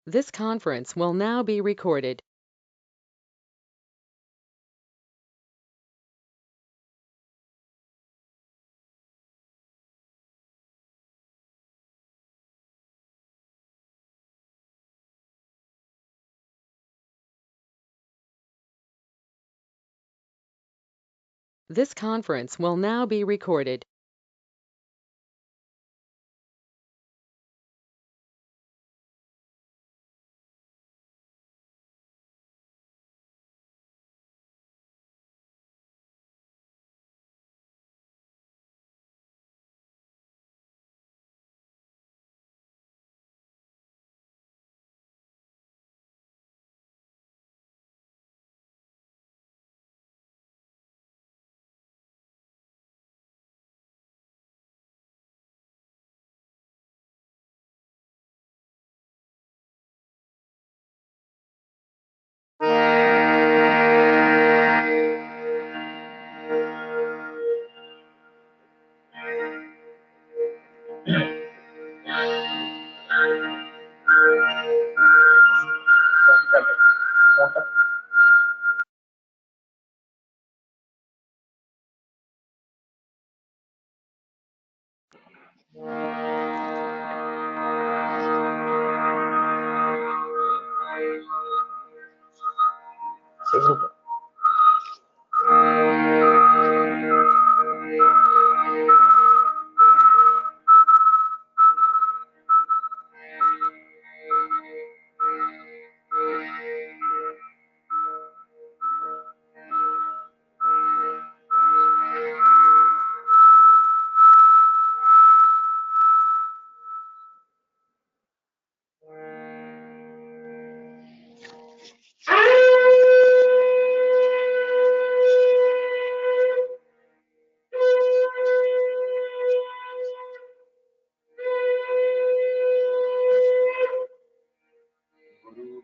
This conference will now be recorded. This conference will now be recorded.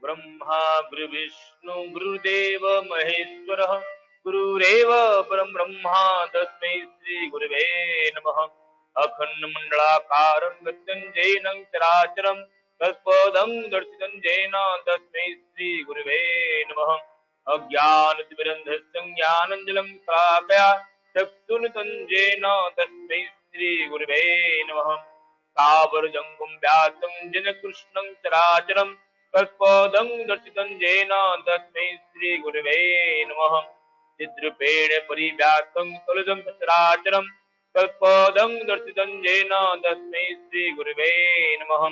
Brahma गुरु विष्णु गुरुदेव महेश्वर गुरुरेव परम ब्रह्मा तस्मै श्री गुरुवे नमः। अखंड मंडलाकारं मृत्युंजयनं चराचरं तत्पदं दर्शितं येन तस्मै श्री गुरुवे नमः। अज्ञानतिमिरन्धस्य ज्ञानाञ्जनं स्थापया चक्षुरुन्मिलितं तस्मै श्री गुरुवे नमः। स्थावरजङ्गम व्यासं जन कृष्णं चराचरं तत्पदं दर्शितं येन तस्मै श्री गुरुवे नमः। चिद्रूपेण परिव्याप्तं कलुषं सचराचरं तत्पदं दर्शितं येन तस्मै श्री गुरुवे नमः।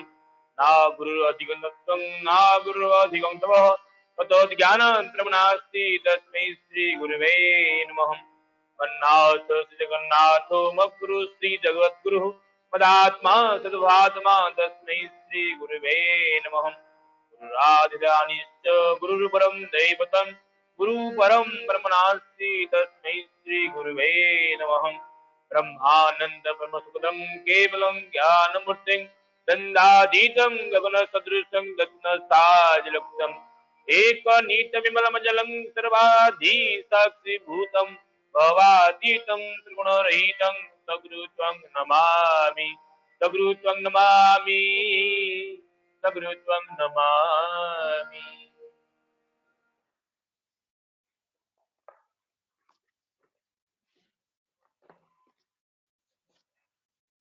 ना गुरुरधिगन्तत्वं ना गुरुरधिगं तपः ततो ज्ञानत्रं नास्ति तस्मै श्री गुरुवे नमः। अन्नाथ जगन्नाथो मद्गुरु श्री जगद्गुरुः मदात्मा सद्भात्मा तस्मै श्री गुरुवे नमः। गुरुरादिरानिश्च गुरुर्परं दैवतं गुरुपरं ब्रह्मणास्ति तस्मै श्री गुरुवे नमः। ब्रह्मानंद परमसुखदं केवलं ज्ञानमूर्तिं दण्डातीतं गगनसदृशं गगनसाजलक्ष्यम् एकनीतविमलमजलं सर्वाधि साक्षिभूतं भवातीतं त्रिगुणरहितं सगुरुत्वं नमामि सगुरुत्वं नमामि सगुरुत्वं नमामि।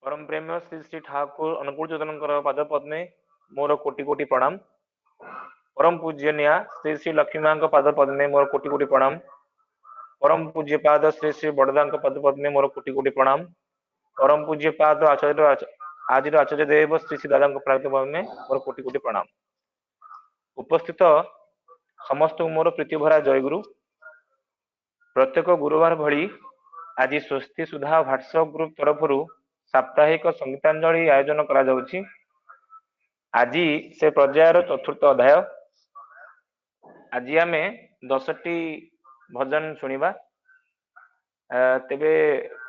परम प्रेम श्री श्री ठाकुर अनुकूल चंद्र पाद पद्मे मोर कोटि कोटि प्रणाम। परम पूजनीय श्री श्री लक्ष्मी मां पाद पद्मे मोर कोटि कोटि प्रणाम। परम पूज्य पाद श्री श्री बड़दा पाद पद्मे मोर कोटि कोटि प्रणाम। परम पूज्य पाद आचार्य आज आचार्य देव श्री श्री दादा पाद पद्मे मोर कोटि कोटि प्रणाम। उपस्थित समस्त मोर प्रीति भरा जयगुरु। प्रत्येक गुरुवार भली आज स्वस्ति सुधा व्हाट्सएप ग्रुप तरफ साप्ताहिक संगीतांजलि आयोजन करा जाउछि। आज से पर्यायर चतुर्थ अध्याय। आज आमे 10टी भजन सुनिबा। तेबे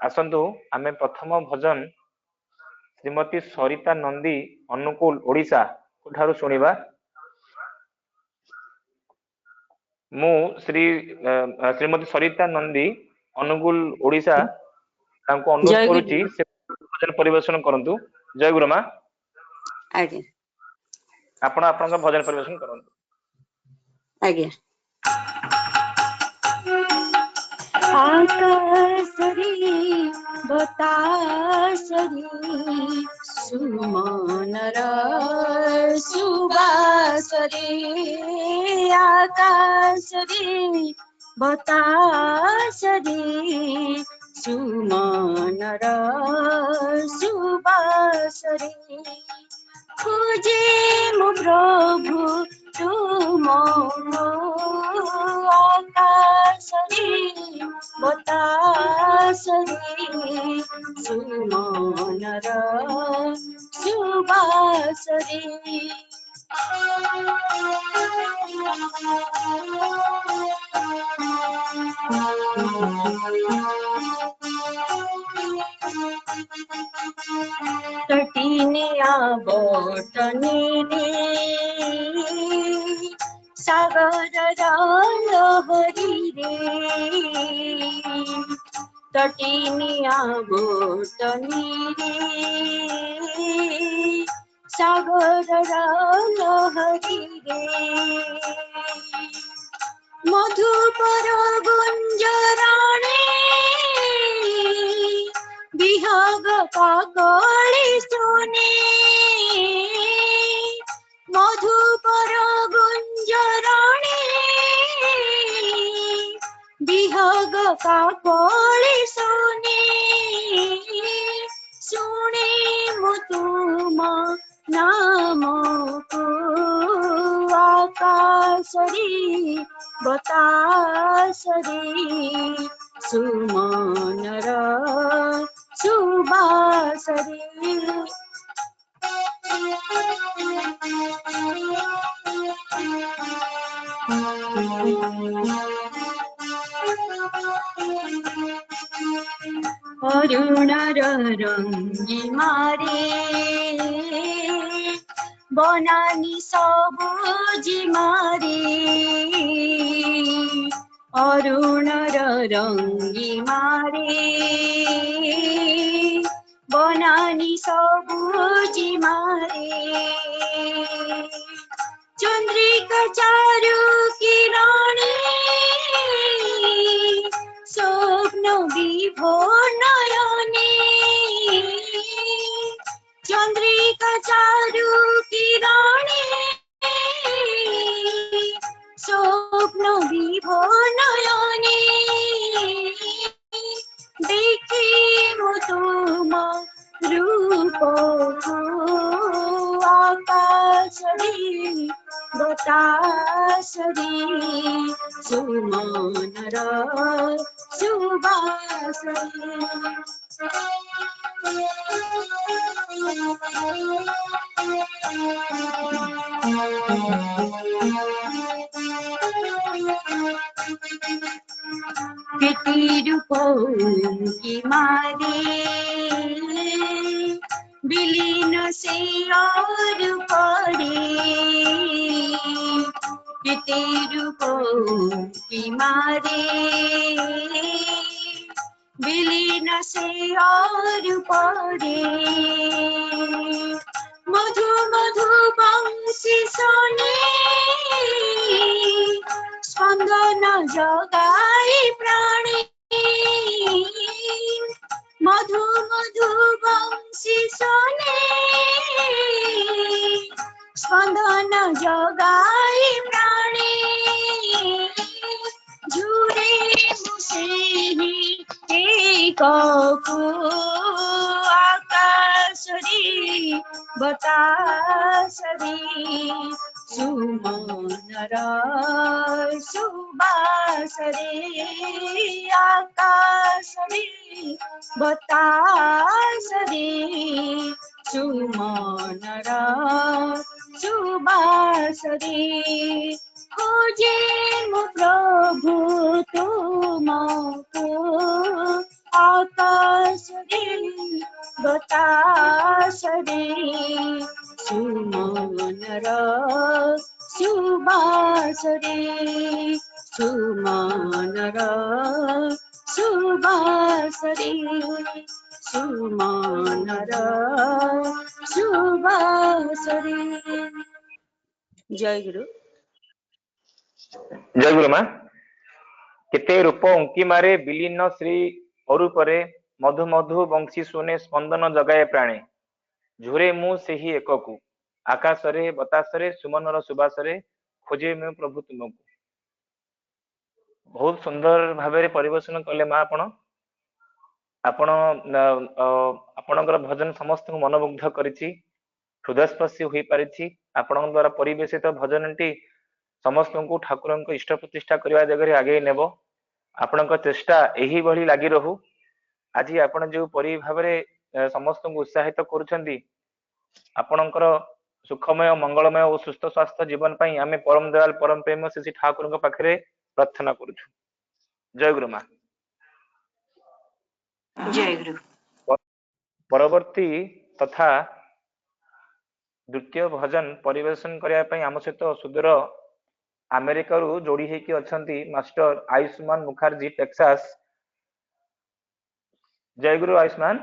आसंतु आमे प्रथम भजन श्रीमती सरिता नंदी अनुकूल ओडिशा ठारू सुनिबा। मु श्रीमती सरिता नंदी अनुकूल ओडिशा तांको अनुरोध जय करूची गुरु। से भजन परिवेषण करंतु। जय गुरुमा। आज्ञा। ଆପଣ ଆପଣଙ୍କ ଭଜନ ପରିବେଷଣ କରନ୍ତୁ। ଆଜ୍ଞା। आकाशरी बतासरी सुमनर सुबासरी आकाशरी बतासरी सुमनर सुबासरी खोजे मो प्रभु तुमको आकाशरी बतासरी सुमनर सुबासरी तटिने आबटनिने सागर लहरी रे तटिने आबटनिने सागर लहरी रे मधुपर गुंजराणे बिहाग काकळी सुने मधुपर गुंजराणे बिहाग काकळी सुने सुने मुतुम नामको आकाशरी बतासरी सुमनर सुबासरी अरुणर रंगी मारे बनानी सबुजी मारे अरुणर रंगी मारे बनानी सबुजी मारे चंद्रिका चारु किरणे स्वप्न विभोर नयने चंद्रिका चारु किरणे स्वप्न विभोर नयने देखी तुम रूपको आकाशरी बतासरी सुमनर सुबासरी की मारे विलीन से और पड़े की मारे विलीन से और पड़े मधु मधु बंसी सोने स्पंदन जगाई प्राणे मधु मधु बंसी सोने स्पंदन जगाई प्राणे झुरे मुसेही एक आकाशरी बतासरी सुमनर सुबासरी आकाशरी बतासरी सुमनर सुबासरी खोजे मो प्रभु तुमको आकाशरी बतासरी सुमनर सुबासरी सुमनर सुबासरी सुमनर सुबासरी। जय गुरु जय गुरु माँ केते रूप अंकी मारे विलीन श्री अरूपरे मधु मधु बंशी सुने स्पंदन जगाए प्राणे झुरे मु सेही एककु आकाशरे बतासरे सुमनर सुबासरे खोजे मु प्रभु तुमको। बहुत सुंदर भाव परिवेशन कले माँ आपण आपणकर भजन समस्त मनमुग्ध करिछि हृदयस्पर्शी होई पारिछि। आपण द्वारा परिवेशित भजन टी समस्त को ठाकुर इष्ट प्रतिष्ठा करने जगह आगे नेब आपण चेष्टा यही भली लगी रहू। आज आपण जो परी भाव समस्त को उत्साहित करुछंती आपणकर सुखमय मंगलमय और सुस्थ स्वास्थ्य जीवन पाई आमे परम दयाल परम प्रेम श्री ठाकुर पाखरे प्रार्थना करुछु। जय गुरु माँ। जय गुरु परवर्ती तथा द्वितीय भजन परिवेशन करने पाई आम सहित सुदूर अमेरिका रु जोड़ी हेकी अछंती मास्टर आयुष्मान मुखर्जी टेक्सास। जय गुरु आयुष्मान।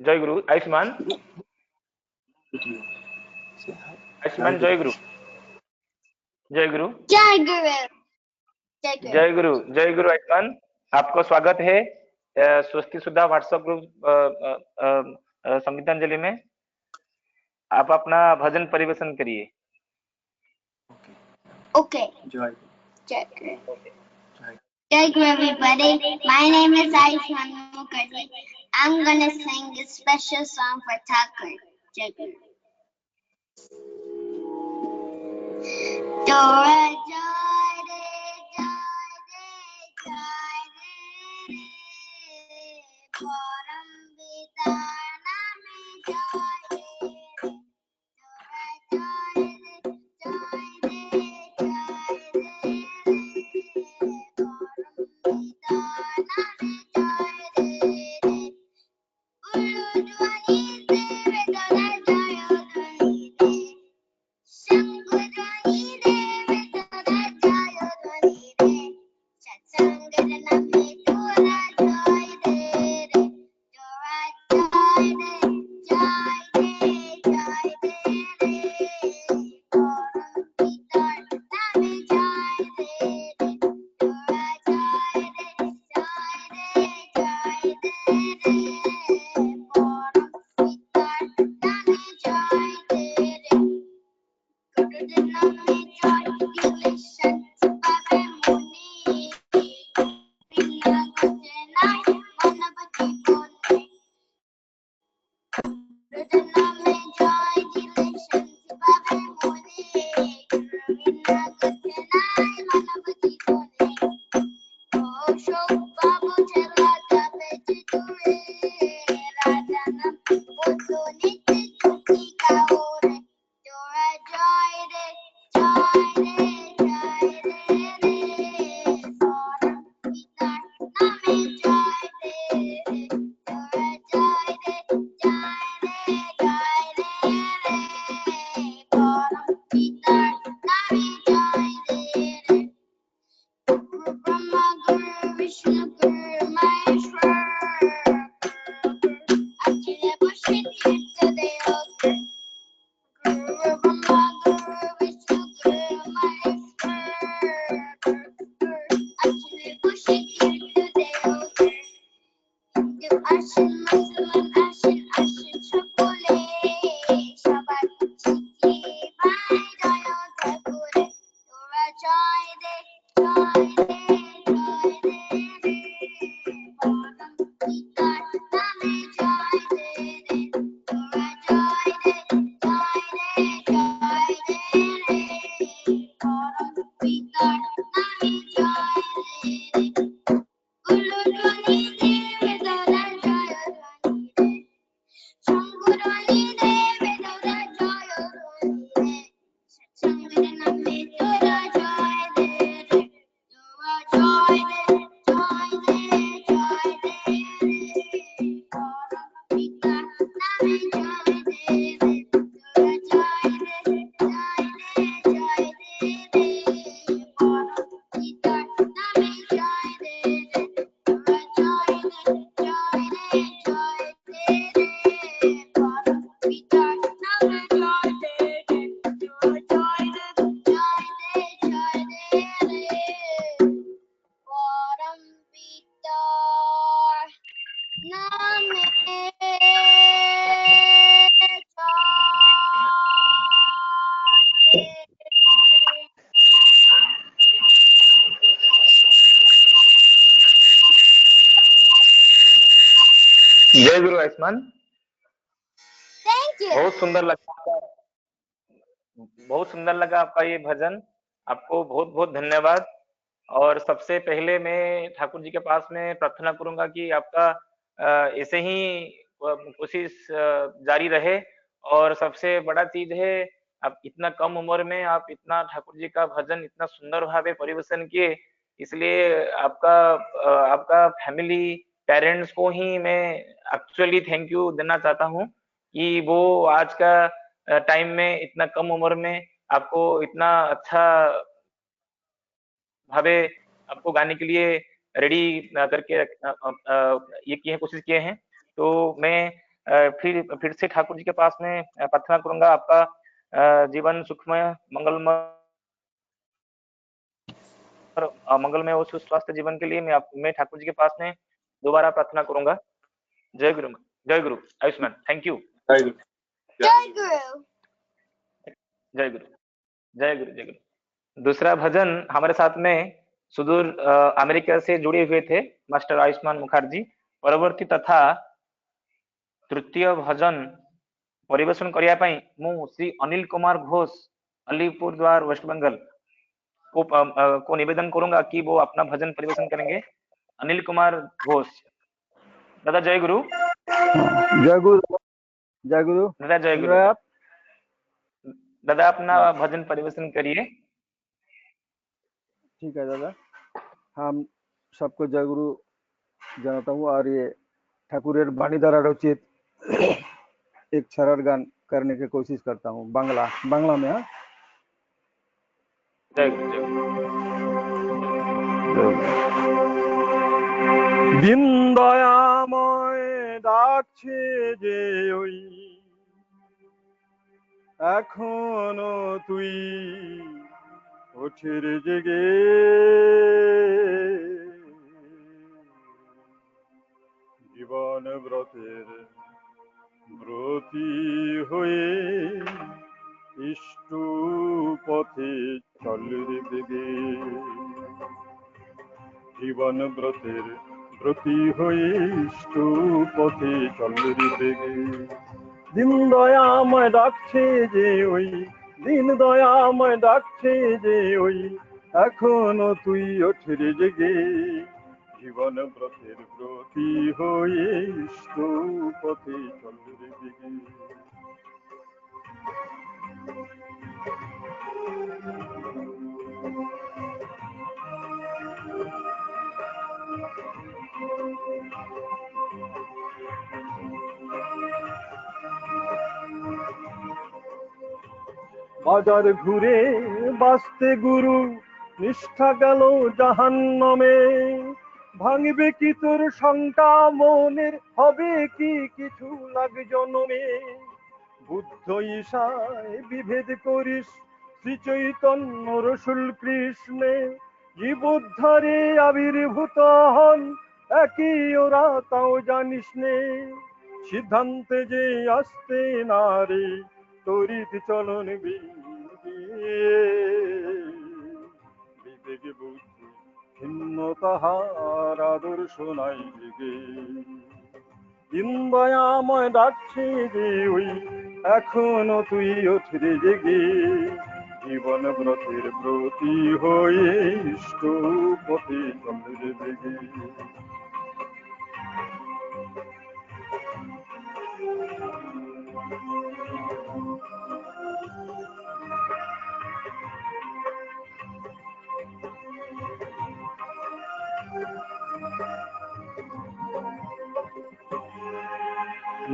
जय गुरु आयुष्मान। आयुष्मान जय गुरु। जय गुरु। जय गुरु जय गुरु। जय गुरु आयुष्मान आपका स्वागत है स्वस्ति सुधा व्हाट्सएप ग्रुप संगीतांजलि में। आप अपना भजन परिवेशन करिए। Okay. Jai Guru. Jai Guru, everybody. My name is Aishan Mukherjee. I'm gonna sing a special song for Thakur. Jai Guru. Dora Jai Re Jai Re Jai Re Re Param Vidana Me Jai Re Dora Jai Re Jai Re Jai Re Re Param Vidana Me Jai Re Re Ulu Dwani Deve Dora Jaya Dwani De Shambhu Dwani Deve Dora Jaya Dwani De Satsangara Name Dora Jai Re Re Dora Jai Re Jai Re Jai Re Re Param Pitar Name Jai Re Re Dora Jai Re Jai Re Jai Re Re Param Pitar Name Jai Re Re Guru Name Jai Dilation Baba Muni Pina Gujnai Manavati Bone Guru Name Jai Dilation Baba Muni Pina Gujnai Manavati Bone Ashok Babu Chela Jabe Ture Rajanam Bodo Nitya Chuki Kaore Dora Jai Re Jai Re Jai Re Re Param Pitar Name Jai Re Re Dora Jai Re Jai Re Jai Re Re Param Pitar Name Jai Re Re Guru Brahma Guru Vishnu Guru Maheshwar Akile Bushit Tirthadev Guru Brahma Guru Vishnu Guru Maheshwar Akile Bushit Tirthadev Hindu Ashin Muslim Ashin Ashin Chakule Shabbat Chiki Bhai Dayo Thakure Dora Jai Re Jai Re Jai Re Re Param Pitar Name Jai Re Re Dora Jai Re Jai Re Jai Re Re Param Pitar Name Jai Re Re Ulu Dwani Deve Dora Jaya Dwani De Shambhu Dwani Deve Dora Jaya Dwani De Satsangara Name Dora Jai Re Re Dora Jai Re Jai Re Jai Re Re Param Pitar Name Jai Re Re Dora Jai Re Jai Re Jai Re Re Param Pitar Name Jai Re Re Dora Jai Re Jai Re Jai Re Re Param जय गुरु Ayushman. Thank you. बहुत सुंदर लगा, बहुत सुंदर लगा आपका ये भजन। आपको बहुत बहुत धन्यवाद। और सबसे पहले मैं ठाकुर जी के पास में प्रार्थना करूंगा कि आपका ऐसे ही कोशिश जारी रहे। और सबसे बड़ा चीज है, आप इतना कम उम्र में आप इतना ठाकुर जी का भजन इतना सुंदर भावे परिवेशन किए, इसलिए आपका फैमिली पेरेंट्स को ही मैं एक्चुअली थैंक यू देना चाहता हूँ कि वो आज का टाइम में इतना कम उम्र में आपको इतना अच्छा भावे आपको गाने के लिए रेडी करके ये किए कोशिश किए हैं। तो मैं फिर से ठाकुर जी के पास में प्रार्थना करूंगा आपका जीवन सुखमय मंगलमय और सुस्वास्थ्य जीवन के लिए मैं ठाकुर जी के पास में दोबारा प्रार्थना करूंगा। जय गुरु, जय गुरु Ayushman. Thank you. Jai Guru. जय गुरु, जय गुरु, जय गुरु। दूसरा भजन हमारे साथ में सुदूर अमेरिका से जुड़े हुए थे मास्टर आयुष्मान मुखर्जी। परवर्ती तथा तृतीय भजन परिवेशन करिया पई मु श्री अनिल कुमार घोष अलीपुरद्वार वेस्ट बंगाल को निवेदन करूंगा कि वो अपना भजन परिवेशन करेंगे। अनिल कुमार घोष। दादा जय गुरु। जय गुरु, जय गुरु। दादा जय सुन गुरु। रहे हैं आप? दादा अपना भजन परिवेशन करिए। ठीक है दादा, हम सबको जय गुरु जानता हूँ और ये ठाकुरेर बाणी द्वारा रचित एक सरल गान करने की कोशिश करता हूँ बांग्ला में। हाँ, जय गुरु, जय गुरु। দিন দয়াময় ডাকছে যে ওই এখনো তুই ওঠের জেগে জীবন ব্রতের ব্রতী হয়ে ইষ্ট পথে চল রে বেগে জীবন ব্রতের ব্রতী হয়ে ইষ্ট পথে চল রে বেগে দিন দয়াময় ডাকছে যে ওই দিন দয়াময় ডাকছে যে ওই এখনো তুই ওঠে রে জেগে জীবন ব্রতের ব্রতী হয়ে ইষ্ট পথে চল রে বেগে বাজার ঘুরে বাঁচতে গুরু নিষ্ঠা গেল জাহান্নামে ভাঙবে কি তোর শঙ্কা মনের হবে কি কিছু লাগ জনমে বুদ্ধ ঈশায় বিভেদ করিস শ্রী চৈতন্য রসুল কৃষ্ণে জীবোদ্ধারে আবির্ভূত হন একই ওরা তাও জানিস নে সিদ্ধান্তে যে আসতে না রে তরিত চলন বিবেক বুদ্ধি ভিন্ন তাহার আদর্শ নাই দিকে দিন দয়াময় ডাকছে যে ওই এখনো তুই ওঠরে জেগে জীবন ব্রতের ব্রতী হয়ে ইষ্ট পথে চলে বেগে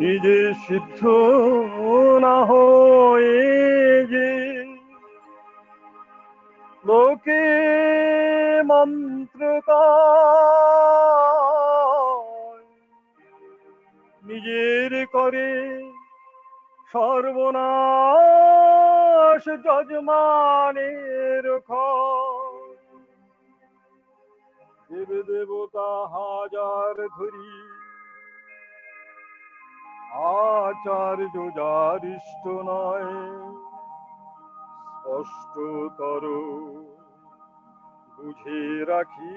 নিজে সিদ্ধ না হয়ে যে লোকে মন্ত্র নিজের করে সর্বনাশ যজমানের দেব দেবতা হাজার ধরি আচার্য যার ইষ্ট নয় স্পষ্টতর বুঝে রাখি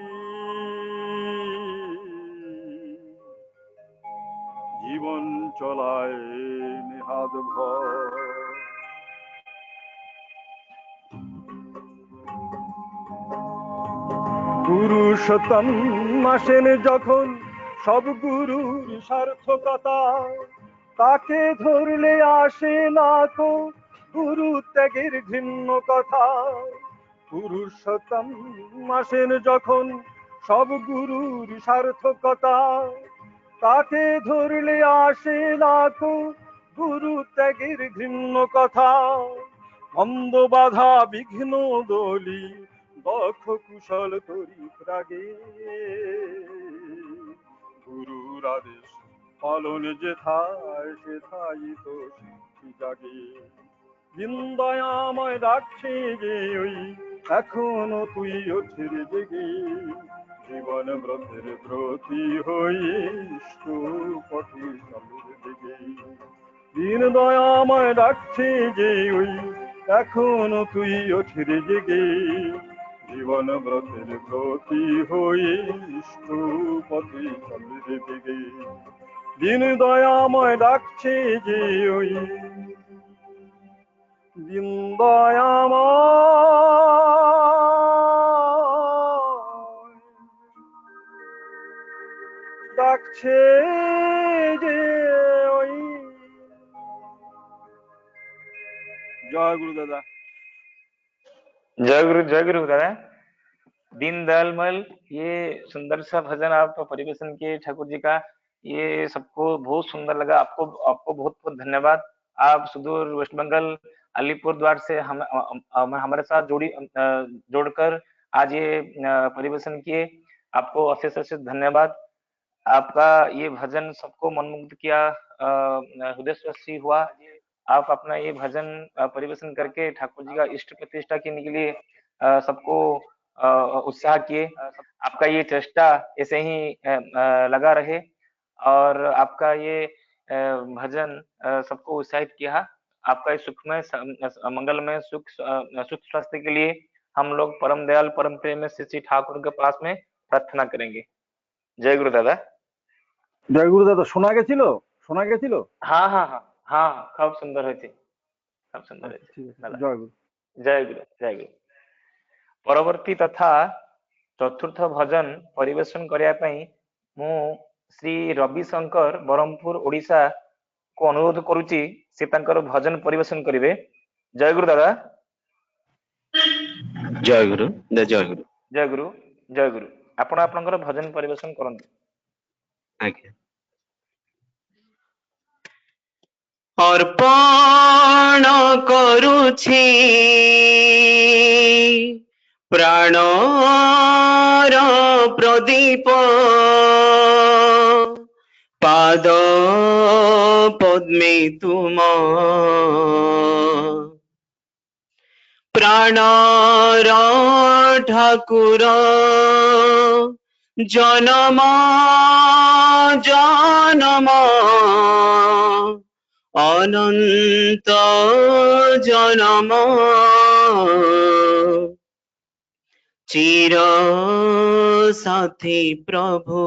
জীবন চলায় নিহাদ ভয়। পুরুষোত্তম আসেন যখন সব গুরুর সার্থকতা, তাকে ধরলে আসে না কো গুরু ত্যাগের ঘৃণ্য কথা। পুরুষোত্তম আসেন যখন সব গুরুর সার্থকতা, তাকে ধরলে আসে না কো গুরু ত্যাগের ঘৃণ্য কথা। মন্দ বাধা বিঘ্ন দলি দক্ষ কুশল তরিত রাগে, গুরুর আদেশ পালন যেথায় সেথাই তো সিদ্ধি জাগে। জিন্দয়াময় ডাকছে যে ওই এখনো তুই ওঠের জেগে, জীবন ব্রতের ব্রতী হয়ে ইষ্ট পথে চলের দিকে। দিন দয়াময় ডাকছে যে ওই এখনো তুই ওঠের জেগে, জীবন ব্রতের ব্রতী হয়ে ইষ্ট পথে চলের দিকে। দিন দয়াময় ডাকছে যে ওই দিন দয়াময় ডাকছে যে ওই। জয় গুরু দাদা। जय गुरु दादा। दीनदयाल मल, ये सुंदर सा भजन आप परिवेशन किए ठाकुर जी का, ये सबको बहुत सुंदर लगा। आपको आपको बहुत बहुत धन्यवाद। आप सुदूर वेस्ट बंगाल अलीपुर द्वार से हमारे साथ जोड़कर आज ये परिवेशन किए। आपको अशेष अशेष धन्यवाद। आपका ये भजन सबको मनमुग्ध किया, हृदय स्पर्शी हुआ। आप अपना ये भजन परिवेशन करके ठाकुर जी का इष्ट प्रतिष्ठा करने के लिए सबको उत्साह किए। आपका ये चेष्टा ऐसे ही लगा रहे और आपका ये भजन सबको उत्साहित किया। आपका इस सुखमय मंगलमय सुख स्वास्थ्य के लिए हम लोग परम दयाल परम प्रेम श्री श्री ठाकुर के पास में प्रार्थना करेंगे। जय गुरु दादा। জয় গুরু দাদা। শোনা গেছিল? শোনা গেছিল? हाँ हाँ हाँ हाँ, খুব সুন্দর হয়েছে, খুব সুন্দর হয়েছে ঠিক আছে, দাদা। জয় গুরু। জয় গুরু, জয় গুরু। ପରବର୍ତ୍ତୀ ତଥା ଚତୁର୍ଥ ଭଜନ ପରିବେଷଣ କରିବା ପାଇଁ ମୁଁ ଶ୍ରୀ ରବିଶଙ୍କର ବ୍ରହ୍ମପୁର ଓଡ଼ିଶା କୁ ଅନୁରୋଧ କରୁଛି, ସେ ତାଙ୍କର ଭଜନ ପରିବେଷଣ କରିବେ। ଜୟ ଗୁରୁ ଦାଦା। ଜୟ ଗୁରୁ, ଜୟ ଗୁରୁ। ଜୟ ଗୁରୁ, ଜୟ ଗୁରୁ। ଆପଣ ଆପଣଙ୍କର ଭଜନ ପରିବେଷଣ କରନ୍ତୁ। ଆଜ୍ଞା। ଅର୍ପଣ କରୁଛି ପ୍ରାଣର ପ୍ରଦୀପ, ପାଦ ପଦ୍ମେ ତୁମ ପ୍ରାଣର ଠାକୁର, ଜନମ ଜନମ ଅନନ୍ତ ଜନମ চির সাথী প্রভু,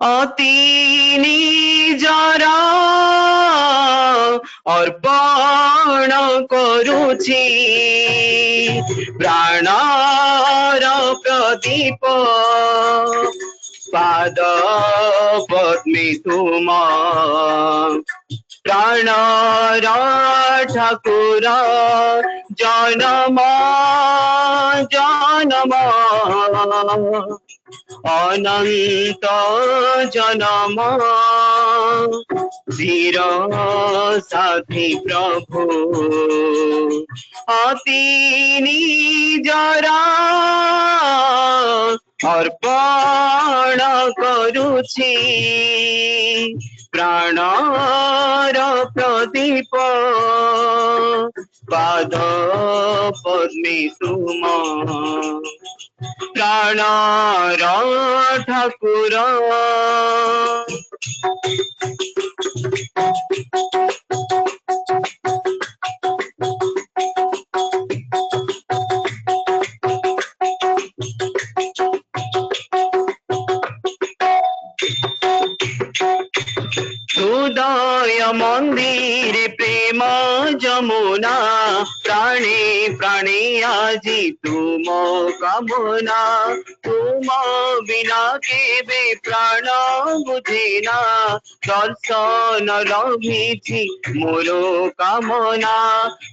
অতি নিজর অর্পণ করুছি প্রাণর প্রদীপ, পাদ পদ্মে তুম প্রাণর ঠাকুর, জনম জনম অনন্ত জনম চির সাথী প্রভু, অতি নিজর অর্পণ করুছি প্রাণর প্রদীপ, পাদ পদ্মে তুম প্রাণর ঠাকুর। हृदय मन्दिरे प्रेम जमुना प्राणे प्राणे आजी तुम कामना तुम बिना केबे प्राण बुझेना दर्शन लभिछि मोर कामना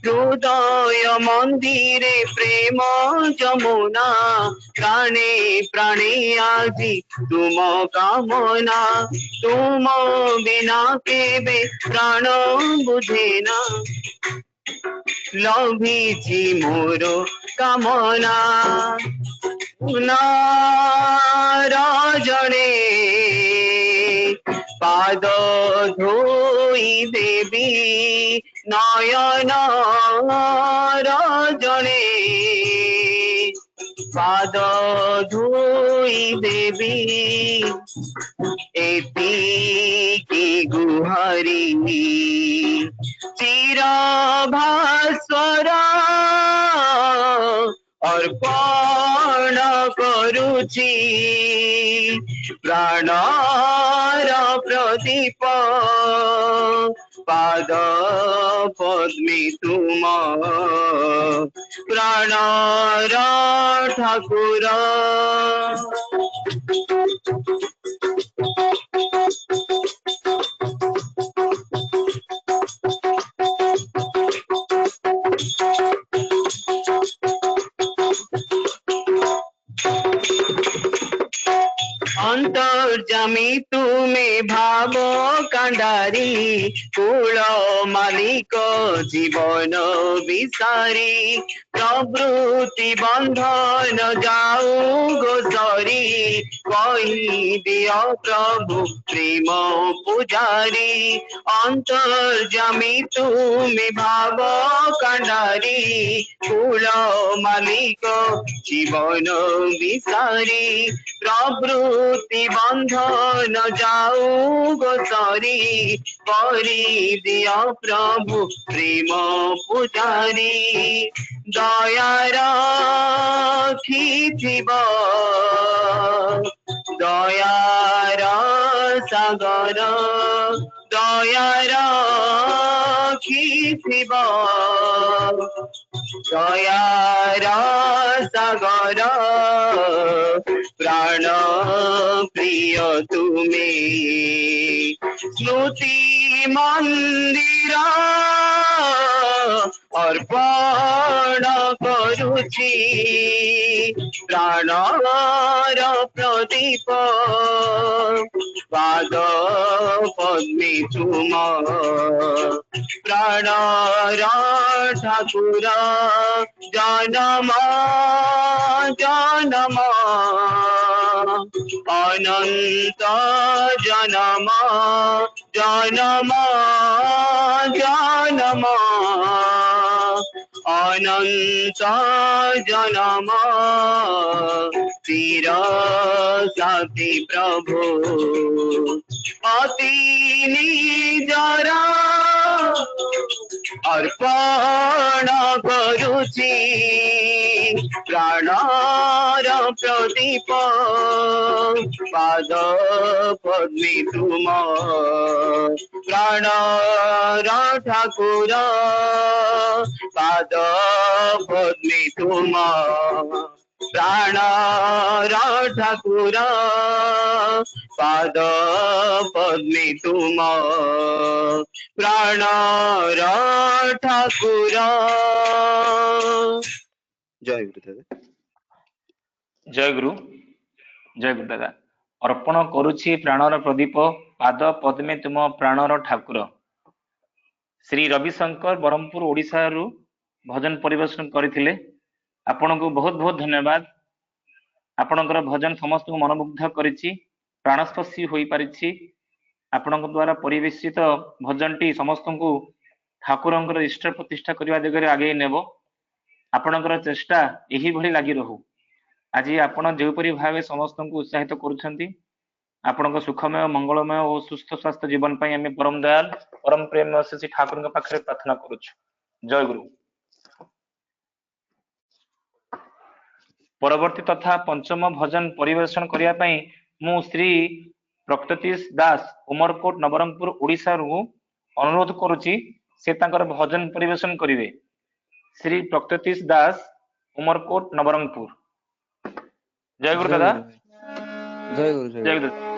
हृदय मन्दिरे प्रेम जमुना प्राणे प्राणे आजी तुम कामना तुम बिना केबे प्राण बुझेना लभिछि मोर कामना जने पाद धोई देवी नयन जने पाद धोई देवी एतिकी गुहारी चिर भास्वर अर्पण करुछि प्राणर प्रदीप पाद पद्मे तुम प्राणर ठाकुर अंतर्जामी तुमे भाव कांडारी कुल मालिक जीवन विसारी प्रवृत्ति बंधन जाऊ गोसरी कही दियो प्रभु प्रेम पुजारी अंतर्जामी तुमे भाव कांडारी कुल मालिक जीवन विसारी प्रवृत्ति बंधन जाऊ गोसरी करी दिया प्रभु प्रेम पुजारी दयार खिथिब दयार सागर दयार खिथिब दयार सागर प्राण प्रिय तुमे स्मृति मंदिर अर्पण करुछि प्राणर प्रदीप पाद पद्मे तुम प्राणर ठाकुर जन्म जन्म अनंत जन्म जन्म जन्म अनंत जन्म चिर साथी प्रभु अति निजर अर्पण करुछि प्राणर प्रदीप पाद पद्मे तुम प्राणर ठाकुर पाद पद्मे तुम प्राणर ठाकुर पाद पद्मे तुम प्राणर ठाकुर। जय गुरु दादा। जय गुरु दादा। अर्पण करुछि प्राणर प्रदीप पाद पद्मे तुम प्राणर ठाकुर। श्री रविशंकर ब्रह्मपुर ओडिशा रु भजन परिवेशन करथिले। आपनको बहुत बहुत धन्यवाद। आपणकर भजन समस्त को मनमुग्ध करिछि, प्राणस्पर्शी होई पारिछि। आपणक द्वारा परिवेशित भजन टी समस्त को ठाकुरंकर इष्ट प्रतिष्ठा करबा दिगरे आगे नेबो। आपणकर चेष्टा एही भली लागि रहू। आज आपण जेपरी भावे समस्त को उत्साहित करुछंती, आपणक सुखमय मंगलमय और सुस्थ स्वास्थ्य जीवन पाई आमे परम दयाल परम प्रेम श्री ठाकुर के पाखरे प्रार्थना करूछु। जय गुरु। परवर्ती तथा पंचम भजन परिवेशन करिया पई मु श्री ପ୍ରକ୍ତତୀଶ ଦାସ ଉମରକୋଟ ନବରଙ୍ଗପୁର ଓଡ଼ିଶାରୁ ଅନୁରୋଧ କରୁଛି ସେ ତାଙ୍କର ଭଜନ ପରିବେଷଣ କରିବେ। ଶ୍ରୀ ପ୍ରକ୍ତତୀଶ ଦାସ ଉମରକୋଟ ନବରଙ୍ଗପୁର। ଜୟ ଗୁରୁ ଦାଦା। ଜୟ ଗୁରୁ ଜୟ ଜୟ ଗୁରୁ। ଗୁରୁ।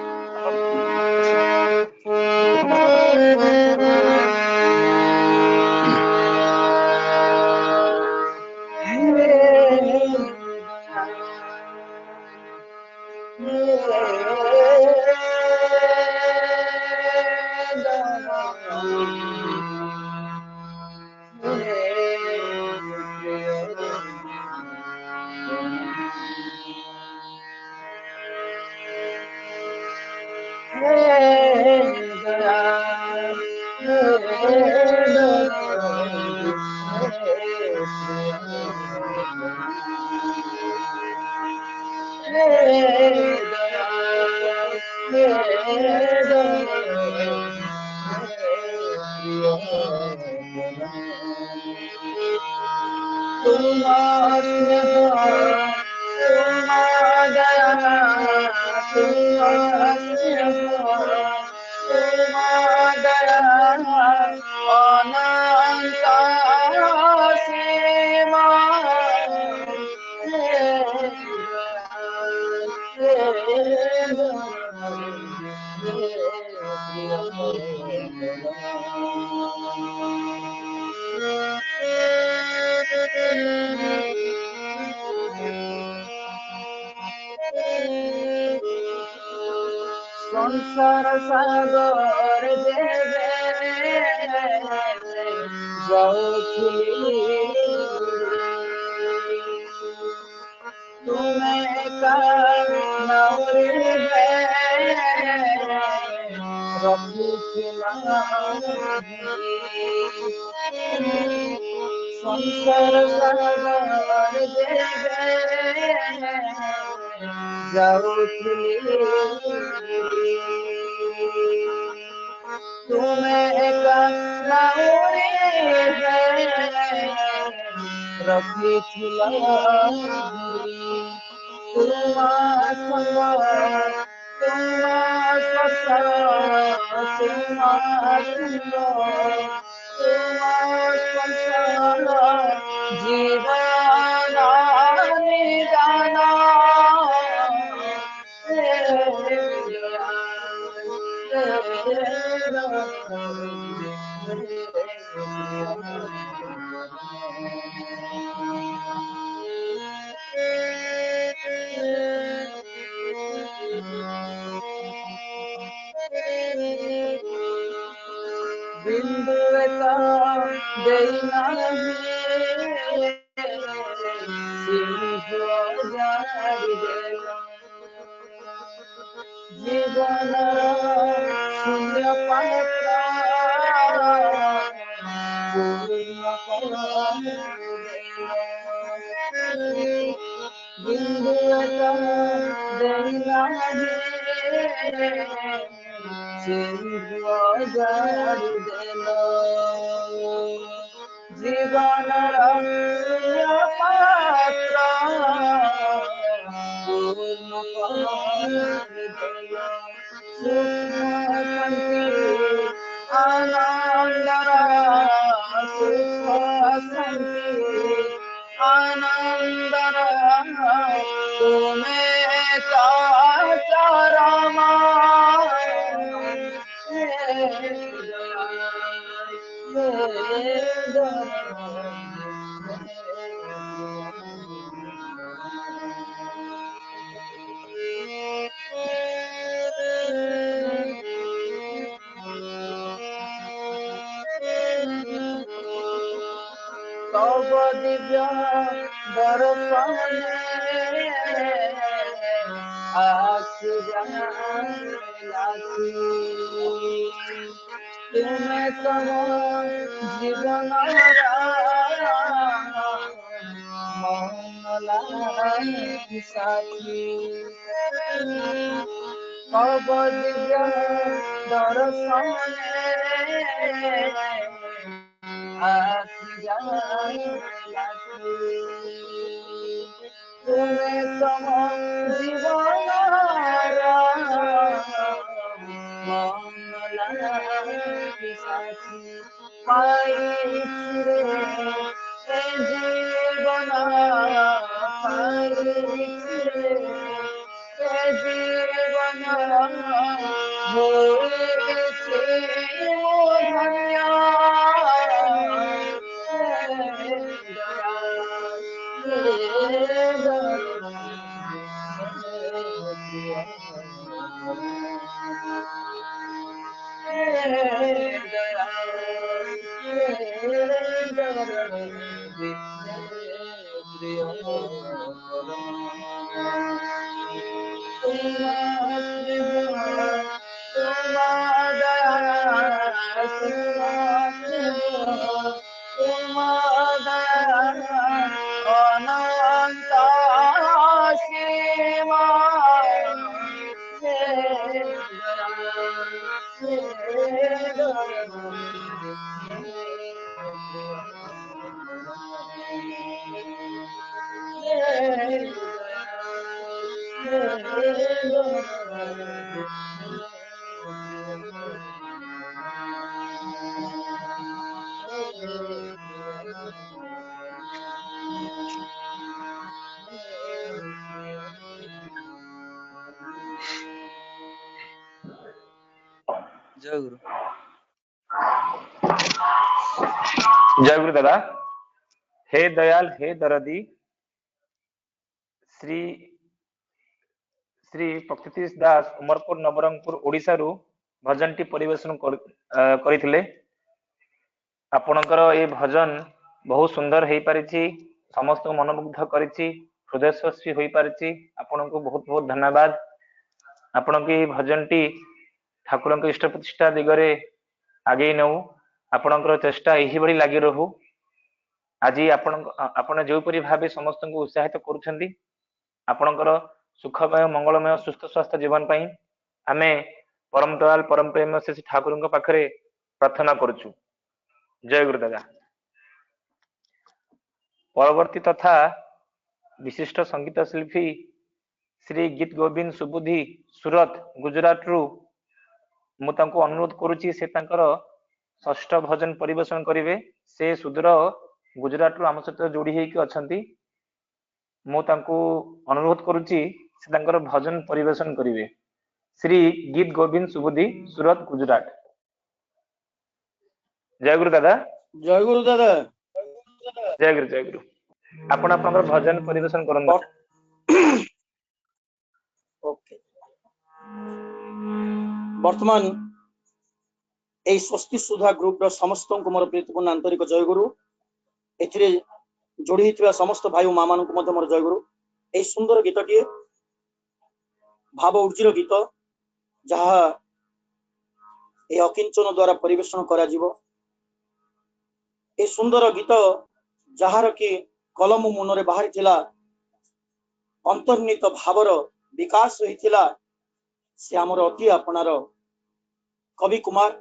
संसार सागर देवे जाऊथली तुम्हें का नवरे संसार सागर देवे जाऊथली तुम्हें का नवरे रखी बिंदु जीवन शून्य पात्र बिंदु जीवन पात्र आनंद आनंद तुम्हें चारमा तब दिव्य दर्शन तुम्हें तम जीवन साथी तब दिव्य दर्शन तुम्हें तम जीवन মঙ্গলা সাথী পাইছি রে এ জীবন পাইছি রে এ জীবন হয়েছে ধন্য জয় গুরু। जय गुरु दादा। हे दयाल हे दरदी श्री श्री प्रकृतिश दास उमरपुर नवरंगपुर ओडिशा रु भजन टी परिवेशन करथिले। आपणकर ए भजन बहुत सुंदर हेई परिछि, समस्त मनमुग्ध करिछि, हृदयस्पर्शी होई परिछि। आपनको बहुत बहुत धन्यवाद। आपनको ए भजन टी ठाकुरଙ୍କ इष्ट प्रतिष्ठा दिगरे आगे नौ आपणकर चेष्टा एही बड़ी लागि रहू। आज आपण जो परि भाबे समस्त को उत्साहित करूछंदी, आपणकर सुखमय मंगलमय सुस्थ स्वास्थ्य जीवन पई आमे परम दयाल परम प्रेम से ठाकुरଙ୍କ पाखरे प्रार्थना करूछु। जय गुरु दादा। परवर्ती तथा विशिष्ट संगीत शिल्पी श्री गीत गोविंद सुबुद्धि सूरत गुजरात रु मु तांको अनुरोध करूची से तांकर षष्ठ भजन परिवेशन करिवे। से सुदूर गुजरात रु आम सहित जोड़ी हेकी अछंती। मु तांको अनुरोध करूची से तांकर भजन परिवेशन करिवे। श्री गीत गोविंद सुबुद्धि सूरत गुजरात। जय गुरु दादा। जय गुरु दादा। जय गुरु जय गुरु। आपण आपनकर भजन परिवेशन करन। ओके वर्तमान এই স্বস্তি সুধা গ্রুপ র সমস্ত মোর প্রীতিপূর্ণ আন্তরিক জয় গুরু। এথিরে যোড়ি হইଥିବା সমস্ত ভাই ও মা মানଙ୍କୁ ମଧ୍ୟ ମୋର ଜୟ ଗୁରୁ। এই ସୁନ୍ଦର ଗୀତଟିଏ ଭାବ ଉର୍ଜିର ଗୀତ, ଯାହା এই ଅକିଞ୍ଚନ ଦ୍ୱାରା ପରିବେଷଣ କରାଯିବ। এই ସୁନ୍ଦର ଗୀତ ଯାହାର କି କଲମ ମନରେ ବାହାରିଥିଲା, ଅନ୍ତର୍ନିହିତ ଭାବର ବିକାଶ ହୋଇଥିଲା, ସେ ଆମର ଅତି ଆପଣାର କବି କୁମାର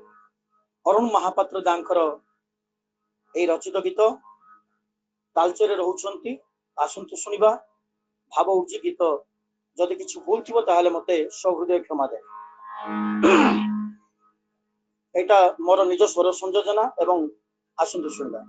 ଅରୁଣ ମହାପାତ୍ର ଦାଙ୍କର এই ରଚିତ ଗୀତ ତାଳଚେରରେ ରହୁଛନ୍ତି। ଆସନ୍ତୁ ଶୁଣିବା ଭାବ ଉର୍ଜି ଗୀତ। ଯଦି କିଛି ଭୁଲ ଥିବ ତାହେଲେ ମତେ ସହୃଦୟ କ୍ଷମା ଦେବେ। এটা ମୋର ନିଜ ସ୍ୱର ସଂଯୋଜନା ଏବଂ ଆସନ୍ତୁ ଶୁଣିବା।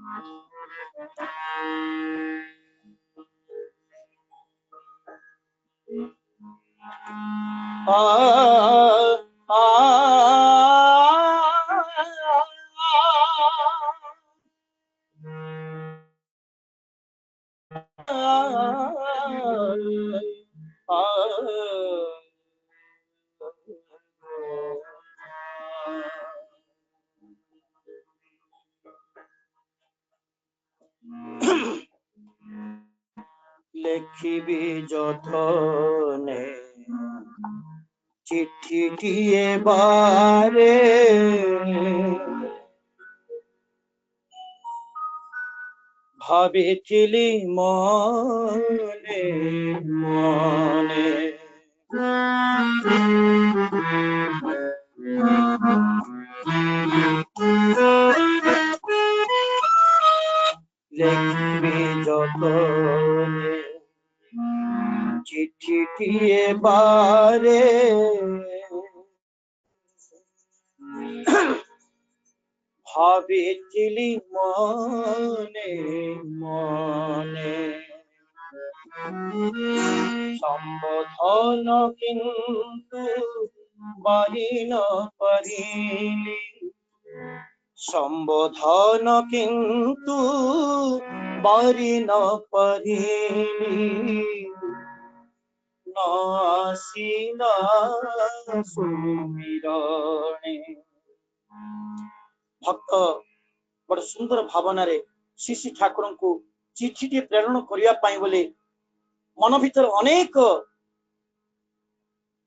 লেখিবি যতনে চিঠিটিয়ে বারে, ভাবিছিলি মনে মনে লেখিবি যতনে চিঠিটিয়ে বারে, ভাবিছিলি মনে মনে সম্বোধন কিন্তু বাহিন পারিলি সম্বোধন কিন্তু বারিন পারিলি নাসিনা সুমিরণে। ভক্ত বড় সুন্দর ভাବନାରେ ଶ୍ରୀ ଶ୍ରୀ ଠାକୁରଙ୍କୁ ଚିଠିଟିଏ ପ୍ରେରଣ କରିବା ପାଇଁ ବୋଲି ମନ ଭିତରେ ଅନେକ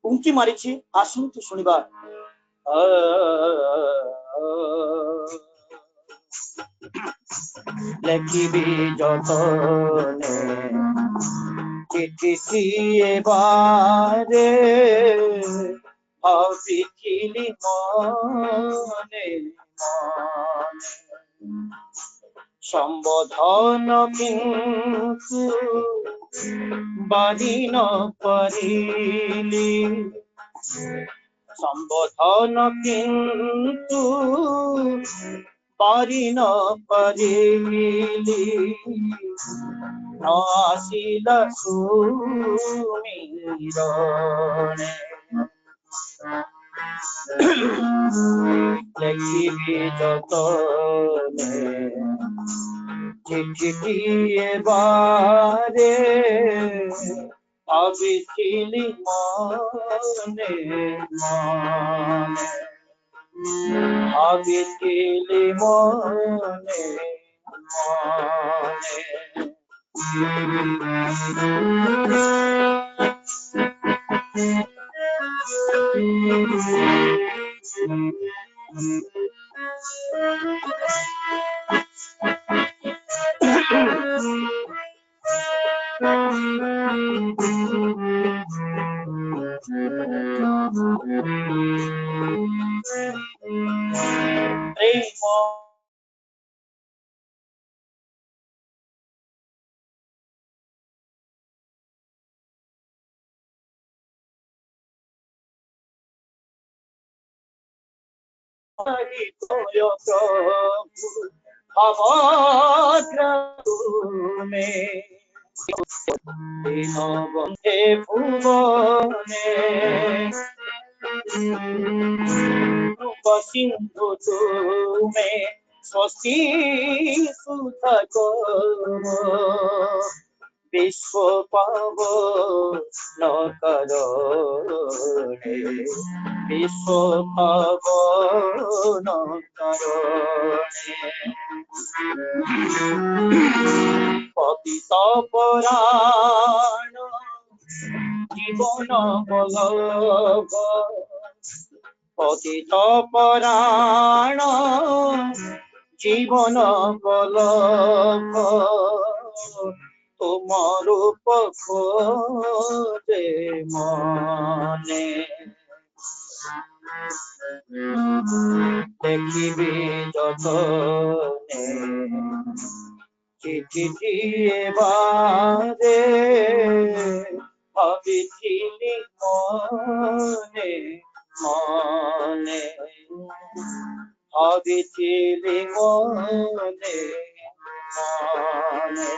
ଉଙ୍କି ମାରିଛି। ଆସନ୍ତୁ ଶୁଣିବା। ଲେଖିବି ଯତନେ ଚିଠିଟିଏ ବାରେ ଭାବିଥିଲି ମନେ মনে সম্বোধন কিন্তু বারিন পারিলি সম্বোধন কিন্তু বারিন পারিলি আসিল সুমিরণে। লেখিবি যতনে চিঠিটিয়ে বারে ভাবিছিলি মনে মনে ভাবিছিলি মনে প্রেম অভদ্রমে বন্ধে ভুবনে সিন্ধু তুমে স্বস্তি সুধা বিশ্ব পাব নকরণে বিশ্ব পাব নকরণে পতিত পরাণ জীবন বলব পতিত পরাণ জীবন বলব তোমার খোঁজে মনে দেখিবি যতনে চিঠিটিয়ে বারে ভাবিছিলি মনে মনে ভাবিছিলি মনে মনে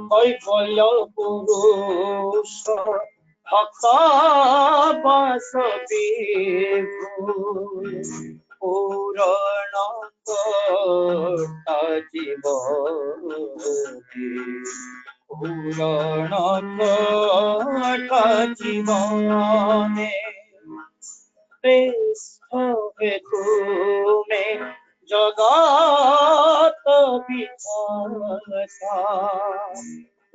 কৈফল্য পুরুষ ভক্ত বাসবিভু পুরাণ জীবনে পুরাণ জীবনে শ্রেষ্ঠ তুমে জগত বিধাতা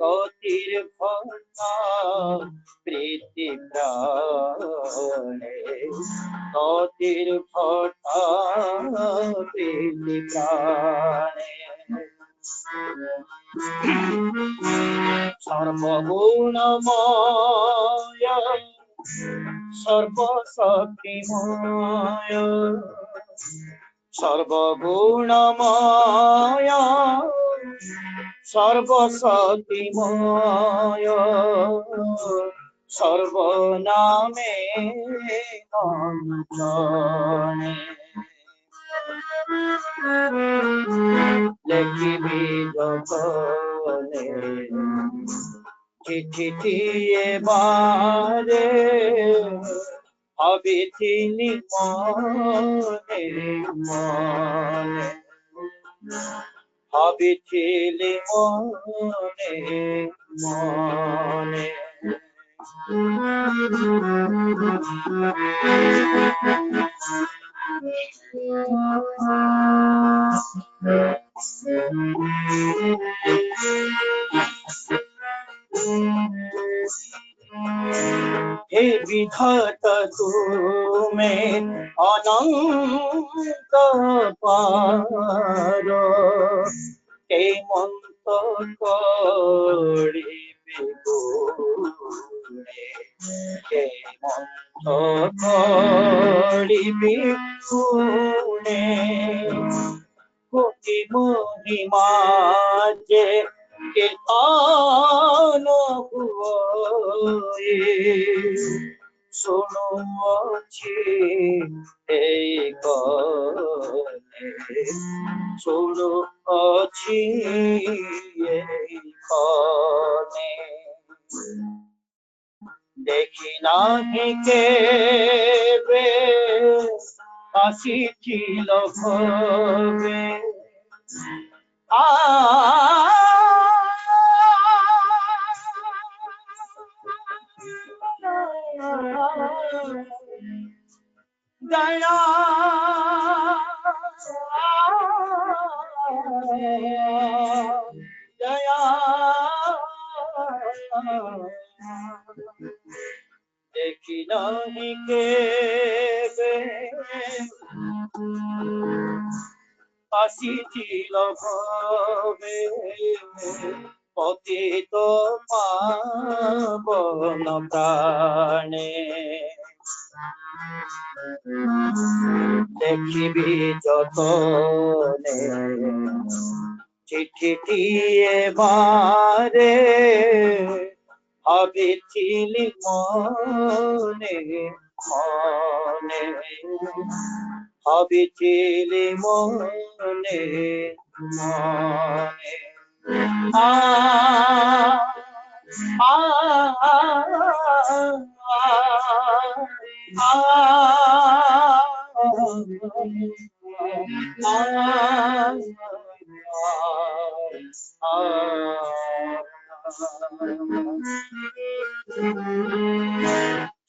গতির ভক্তা প্রীতি প্রাণে গতির ভক্তা প্রীতি প্রাণে সর্বগুণময় সর্বশক্তিময় সর্বগুণময় সর্বশক্তিময় সর্বনামে মন্ত্রণে লেখিবি যতনে চিঠিটি এবারে হবে তিনি মনে মনে হবে ছেলে মনে মনে হে বিধাতা তুমি অনন্ত পার কে মন্ত করিবে গুণে কে মন্ত করিবে গুণে কোটি মহিমা যে কীর্তন হুয়ে শোনো আছি এই কনে শোনো আছি এই কনে দেখি নাহি কেবে আসিছিল ভবে দয়া দয়া দেখি নাহি কেবে আসিছিল ভবে পতিত পাবন প্রাণে দেখিবি যতনে চিঠিটি এবারে হবে ছিলি মনে মনে হবে ছিলি মনে মনে আ আ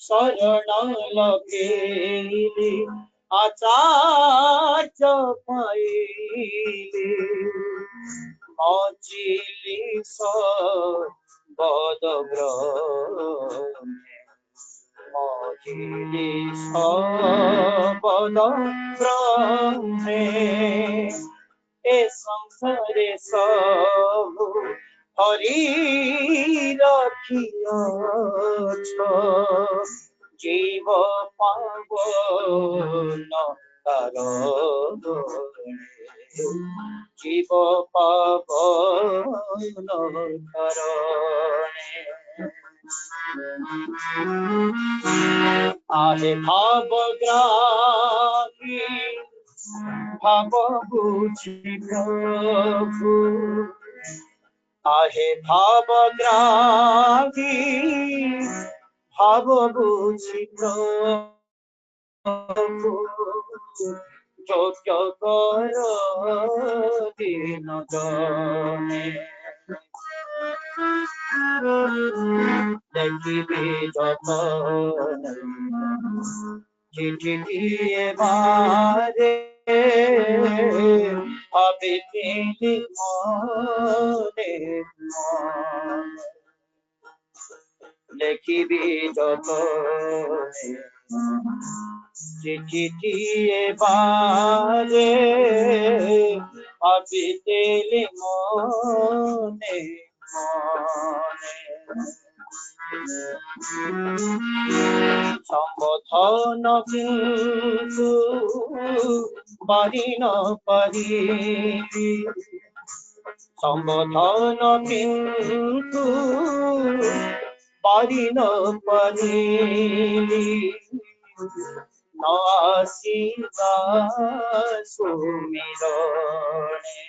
শরণ লভেলি আচার্য পাইলি মজিলি সবদ ব্রহ্মে মজিলি সবদ ব্রহ্মে এ সংসারে সবু হরি রাখিয়াছ জীব পাবন কারণে জীব পাবন কারণে আহে ভাবগ্রাহী ভাব বুঝি প্রভু আহে ভাবগ্রাহী ভাব বুঝি প্রভু যোগ্য কর দিন জনে দেখিবি যতনে চিঠিটি এবারে হবে তিনি মনে মনে দেখিবি যতনে চিঠিটি এবারে হবে তিনি মনে মনে সম্বোধন কিন্তু বাড়ি না পারি, সম্বোধন কিন্তু বাড়ি না পারি, নাসিবা সুমিরনে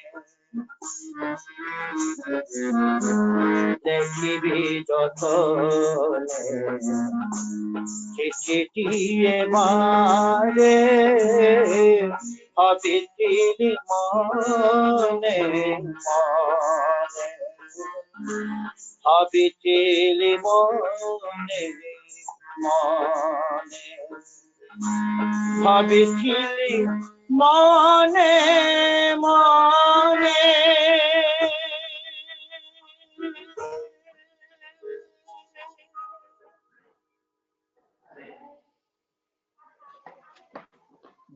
দেখিবি যতনে চিঠিটিয়ে মারে ভাবিছিলি মনে মনে, ভাবিছিলি মনে মনে, ভাবিছিলি মনে মনে।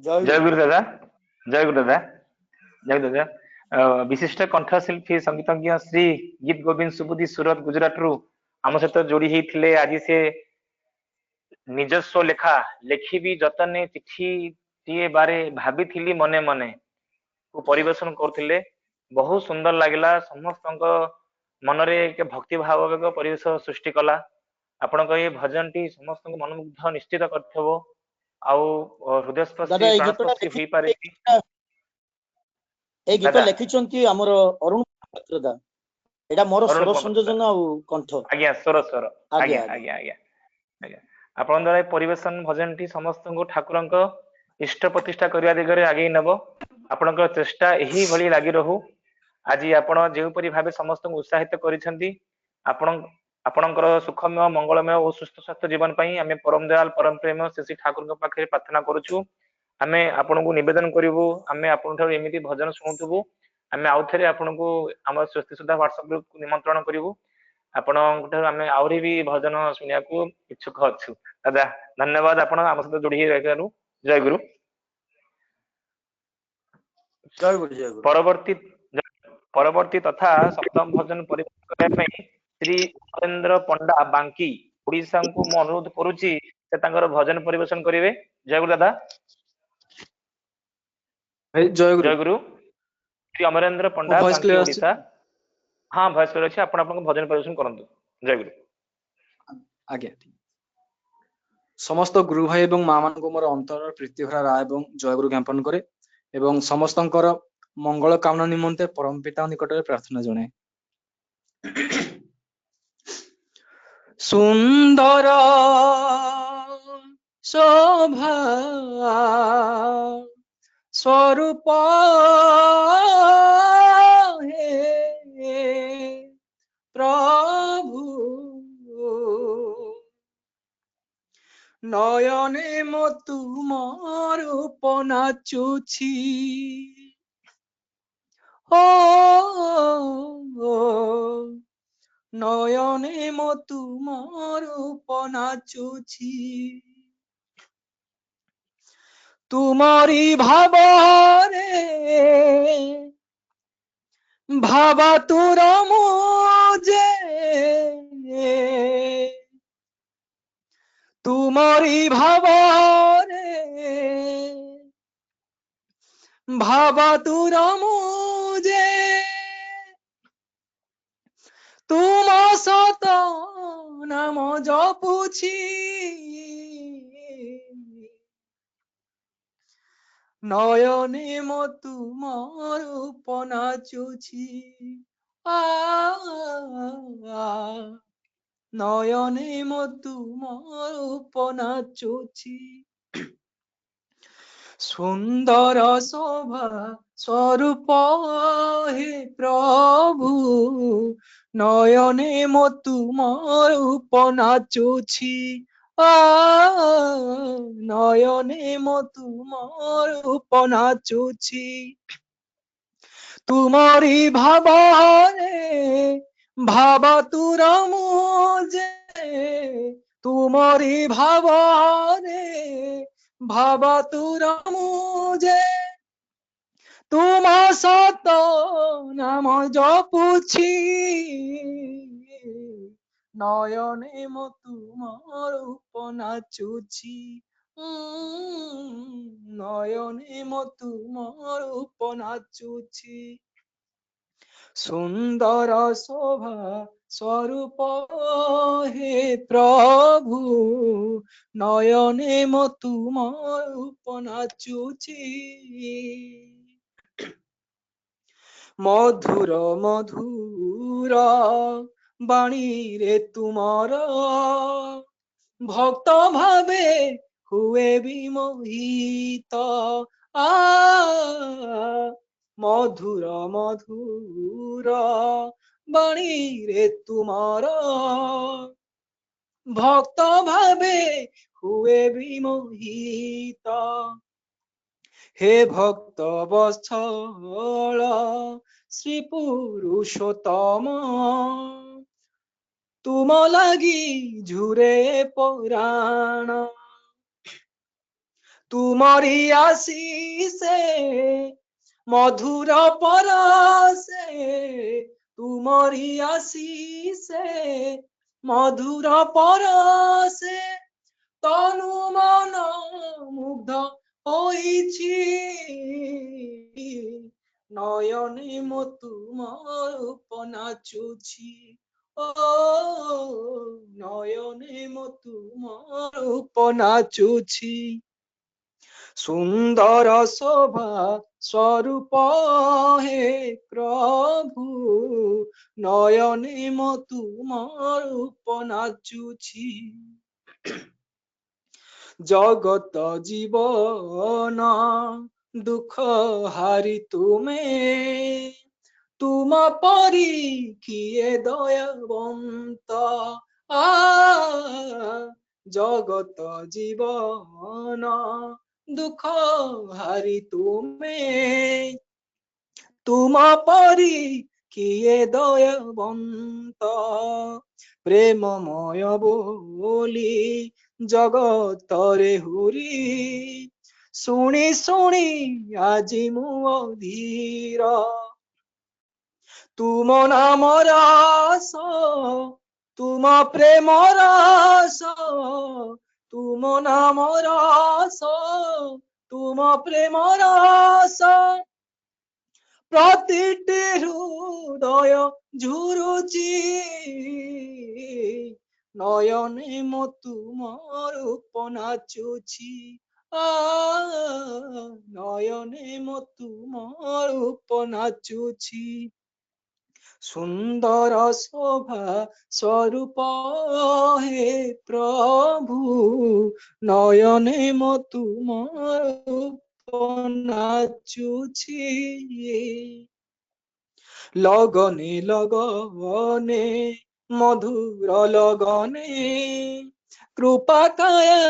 जय गुरु दादा, जय गुरु दादा, जय गुरु दादा। विशिष्ट कंठशिल्पी संगीतज्ञ श्री गीत गोविंद सुबुद्धि सूरत गुजरात रु आम सहित जोड़ी होते आज से निजस्व लेखा लेखिबी जतने चिठी टीए बारे भाभी मने मने को परिवेशन करथिले। बहुत सुंदर लागला, समस्त मनरे एक भक्ति भाव परिवेश सृष्टि कला। आपन ये भजन टी समस्त मनमुग्ध निश्चित करथबो आउ हृदयस्पर्शी प्राणस्पर्शी होई पारे। ए गीत लिखिचंती हमर अरुण पात्रदा, एटा मोर स्वर संयोजन आ कंठ। आज्ञा स्वर स्वर आज्ञा आज्ञा आज्ञा आज्ञा आपन द्वारा परिवेशन भजन टी समस्त ठाकुरंक इष्ट प्रतिष्ठा करिया दिगरे आगे नबो। आपनकर चेष्टा एही भली लागि रहू। आज आपण जेउ परि भाबे समस्त उत्साहित करिसंती, आपणकर सुखमय मंगलमय और सुस्थ स्वास्थ्य जीवन पई आमे परम दयाल परम प्रेम श्री ठाकुर पाखे प्रार्थना करूछु। आमे आपनको निवेदन करिवु, आमे आपन ठार एमिति भजन सुनुथबु। आमे आउथरे आपनको हमर स्वस्ति सुधा व्हाट्सएप ग्रुप को निमंत्रण करिवु। आपन ठार आमे आउरी भी भजन सुनिया को इच्छुक अछु। दादा धन्यवाद, आपण हम सहित जोड़ी रहनु। जय गुरु। जय गुरु जय गुरु। परवर्ती तथा सप्तम भजन परिवेशन करने में श्री अमरेंद्र पंडा बांकी ओडिशा को मु अनुरोध करूची से तांकर भजन परिवेशन करिवे। जय गुरु दादा। जय गुरु। जय गुरु। श्री अमरेंद्र पंडा बांकी ओडिशा। हां भॉइस क्लियर अछि, आपण आपन भजन परिवेशन करंतु। जय गुरु। आज्ञा। समस्त गुरु भाई एवं मां मान को मोर अंतर प्रीति भरा राय एवं जय गुरु ज्ञापन करे एवं समस्तंकर मंगल कामना निमंते परम पिता निकट में प्रार्थना जनाए। सुंदर शोभा स्वरूप हे प्रभु, नयने मो तुमार नाचुछि। ओ नयने मो तुमार नाचुछि। तुमारी भावरे भावा तुर मुझे, तुमारी भावरे भावा तुर मुझे, तुम सत नाम जपुछि। नयने मो तुमार नाचुछि। नयने मो तुमार नाचुछि। सुंदर शोभा स्वरूप हे प्रभु, नयने मो तुमार नाचुछि। नयने मो तुमार नाचुछि। तुमारी भावरे भावा तुर मुझे, तुमारी भावरे भावा तुर मुझे, तुम सत नाम जपुछि। ନୟନେ ମୋ ତୁମ ରୂପ ନାଚୁଛି ନୟନେ ମୋ ତୁମ ରୂପ ନାଚୁଛି ସୁନ୍ଦର ଶୋଭା ସ୍ୱରୂପ হে ପ୍ରଭୁ ନୟନେ ମୋ ତୁମ ରୂପ ନାଚୁଛି ମଧୁର ମଧୁର ବାଣୀରେ ତୁମର ଭକ୍ତ ଭାବେ ହୁଏ ବିମୋହିତ ମଧୁର ମଧୁର ବାଣୀରେ ତୁମର ଭକ୍ତ ଭାବେ ହୁଏ ବିମୋହିତ হে ভক্ত বৎসল শ্রী পুরুষোত্তম তুম লাগি ঝুরে পরাণ তুমরি আশিসে মধুর পরশে তুমরি আশিসে মধুর পরশে তনু মন মুগ্ধ হইছি নয়নে মো তুমার রূপ নাচুছি ও নয়নে মো তুমার রূপ নাচুছি সুন্দর শোভা স্বরূপ হে প্রভু নয়নে মো তুমার রূপ নাচুছি জগত জীবন দুঃখ হারি তুমে তুম পরি কিয়ে দয়াবন্ত জগত জীবন দুঃখ হারি তুমে তুম পরি কিয়ে দয়াবন্ত প্রেমময় বলি জগতরে হুরি শুনি শুনি আজি মু অধীর তুম নাম রস তুম প্রেম রস তুম নাম রস তুম প্রেম রস প্রতিটি হৃদয় ঝুরুচি নয়নে মো তুম রূপ নাচুছি নয়নে মো তুম রূপ নাচুছি সুন্দর শোভা স্বরূপ হে প্রভু নয়নে মো তুম রূপ নাচুছি লগনে লগনে মধুর লগনে কৃপা কায়া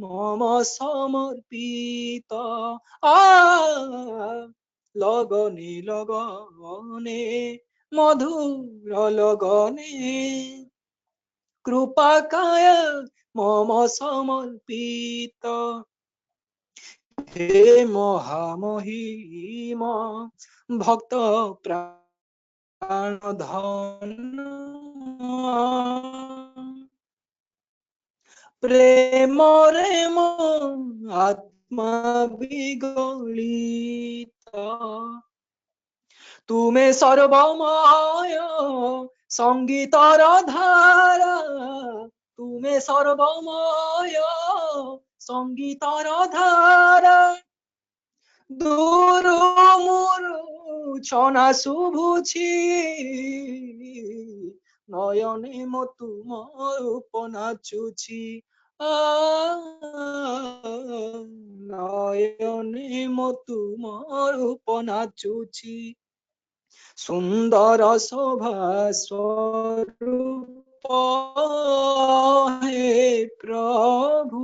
মম সমর্পিত লগনে লগনে মধুর লগনে কৃপা কায়া মম সমর্পিত হে মহামহিম ভক্ত প্রাণ ধন প্রেমরে মো আত্মা বিগলিত তুমে সর্বময় সঙ্গীতর ধারা তুমে সর্বময় সঙ্গীতর ধারা দূর মুরু ছনা শুভুছি নয়নে মো তুম রূপ নাচুছি নয়নে মো তুম রূপ নাচুছি সুন্দর শোভা স্বরূপ হে প্রভু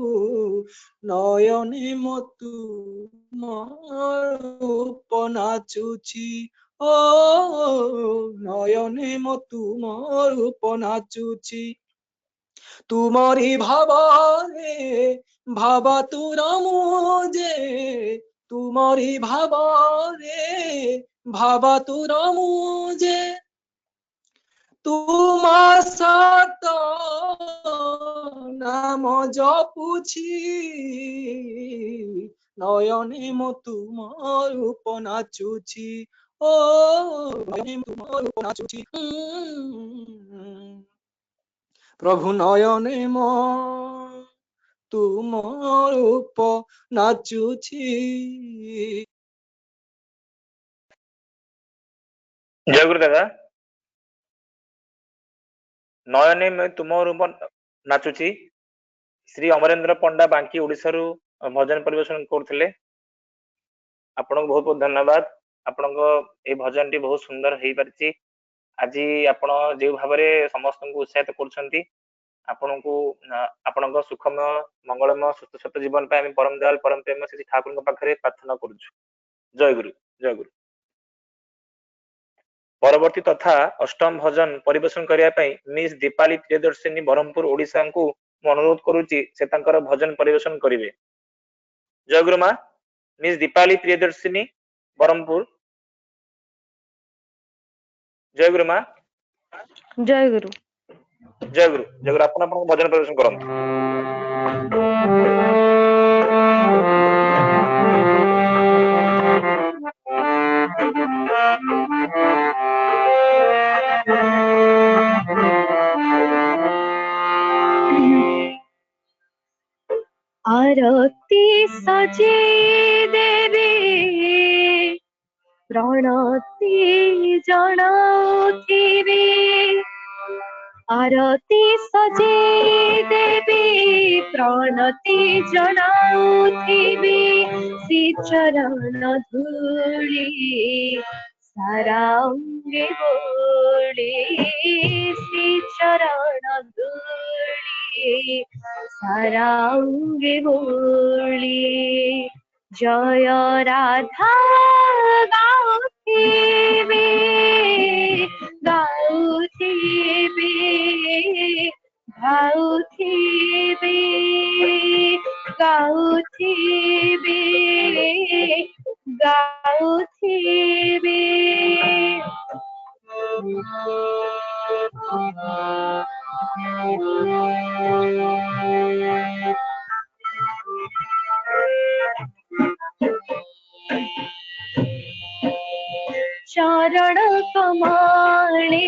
নয়নে মো তুম রূপ নাচুছি ও নয়নে মো তুম রূপ নাচুছি তুমরি ভাবরে ভাবাতুর মুজে তুমরি ভাবরে ভাবাতুর মুজে ତୁମ ସତ ନାମ ଜପୁଛି ନୟନେ ମୋ ତୁମ ରୂପ ନାଚୁଛି ଓ ନୟନେ ତୁମ ରୂପ ନାଚୁଛି ପ୍ରଭୁ ନୟନେ ମୋ ତୁମ ରୂପ ନାଚୁଛି। ଜୟ ଗୁରୁ ଦାଦା। ନୟନେ ତୁମ ରୂପ ନାଚୁଛି ଶ୍ରୀ ଅମରେନ୍ଦ୍ର ପଣ୍ଡା ବାଙ୍କି ଓଡ଼ିଶାରୁ ଭଜନ ପରିବେଷଣ କରୁଥିଲେ। ଆପଣଙ୍କୁ ବହୁତ ବହୁତ ଧନ୍ୟବାଦ। ଆପଣଙ୍କ এই ଭଜନଟି ବହୁତ ସୁନ୍ଦର ହେଇପାରିଛି। ଆଜି ଆପଣ ଯେଉଁ ଭାବରେ ସମସ୍ତଙ୍କୁ ଉତ୍ସାହିତ କରୁଛନ୍ତି ଆପଣଙ୍କୁ ଆପଣଙ୍କ ସୁଖମୟ ମଙ୍ଗଳମୟ ସୁସ୍ଥ ଜୀବନ ପାଇଁ ଆମେ ପରମ ଦୟାଲ ପରମ ପ୍ରେମ ଶ୍ରୀ ଠାକୁରଙ୍କ ପାଖରେ ପ୍ରାର୍ଥନା କରୁଛୁ। ଜୟ ଗୁରୁ ଜୟ ଗୁରୁ। ପରବର୍ତ୍ତୀ ତଥା ଅଷ୍ଟମ ଭଜନ ପରିବେଷଣ କରିବା ପାଇଁ ମିସ୍ ଦୀପାଲି ପ୍ରିୟଦର୍ଶିନୀ ବ୍ରହ୍ମପୁର ଓଡ଼ିଶାଙ୍କୁ ମୁଁ ଅନୁରୋଧ କରୁଛି ସେ ତାଙ୍କର ଭଜନ ପରିବେଷଣ କରିବେ। ଜୟ ଗୁରୁ ମା। ମିସ୍ ଦୀପାଲି ପ୍ରିୟଦର୍ଶିନୀ ବ୍ରହ୍ମପୁର। ଜୟ ଗୁରୁ ମା। ଜୟ ଗୁରୁ। ଜୟ ଗୁରୁ ଜୟ ଗୁରୁ। ଆପଣ ଆପଣଙ୍କ ଭଜନ ପରିବେଷଣ କରନ୍ତୁ। आरती सजे देवी प्रणति जनाउथिबी आरती सजे देवी प्रणति जनाउथिबी श्री चरण धूली सारा अंगे बोली श्री चरण धूली सारा अंगे बोली जय राधा गाउथिबी गाउथिबी गाउथिबी गाउथिबी गाउथिबी चरण कमले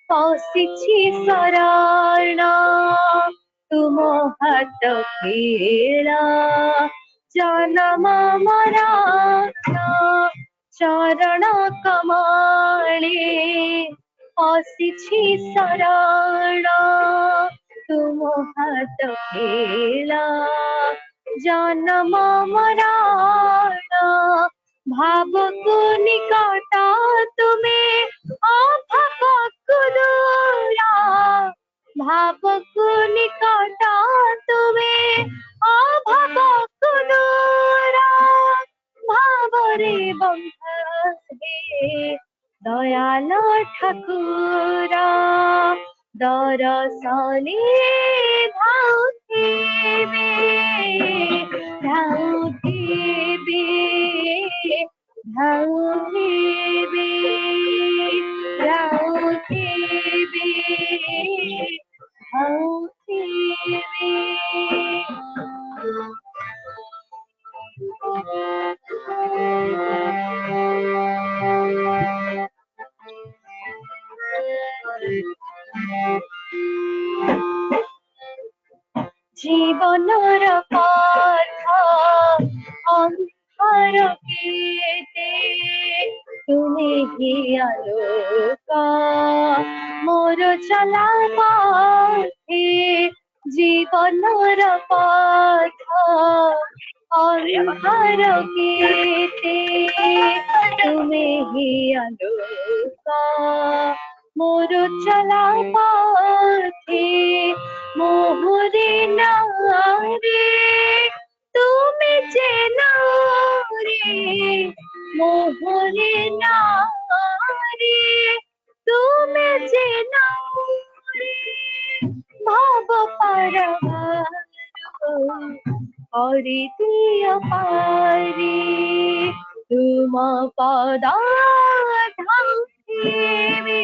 पशिछि शरण तुम हाथ खेला जन्म मरण चरण कमले पशिछि शरण तुम हाथ खेला जन्म मरण भावको निकट तुम्हें अभावको दूरा भावको निकट तुम्हें अभावको दूरा भावरे बंधे दयाल ठाकुर दरसने धाउथिबे धाउथिबे धाउथिबे धाउथिबे धाउथिबे जीवनर पथ अंधार केते तुम्हें ही आलोक मोर चला पथे जीवनर पथ अंधार केते तुम्हें ही आलोक मोर चला पथे मोहरे नारे तुम्हें जेनारे मोहरे नारे तुम्हें जेनारे भाव परवार हरितिय पारी तुम पदा धाउथिबे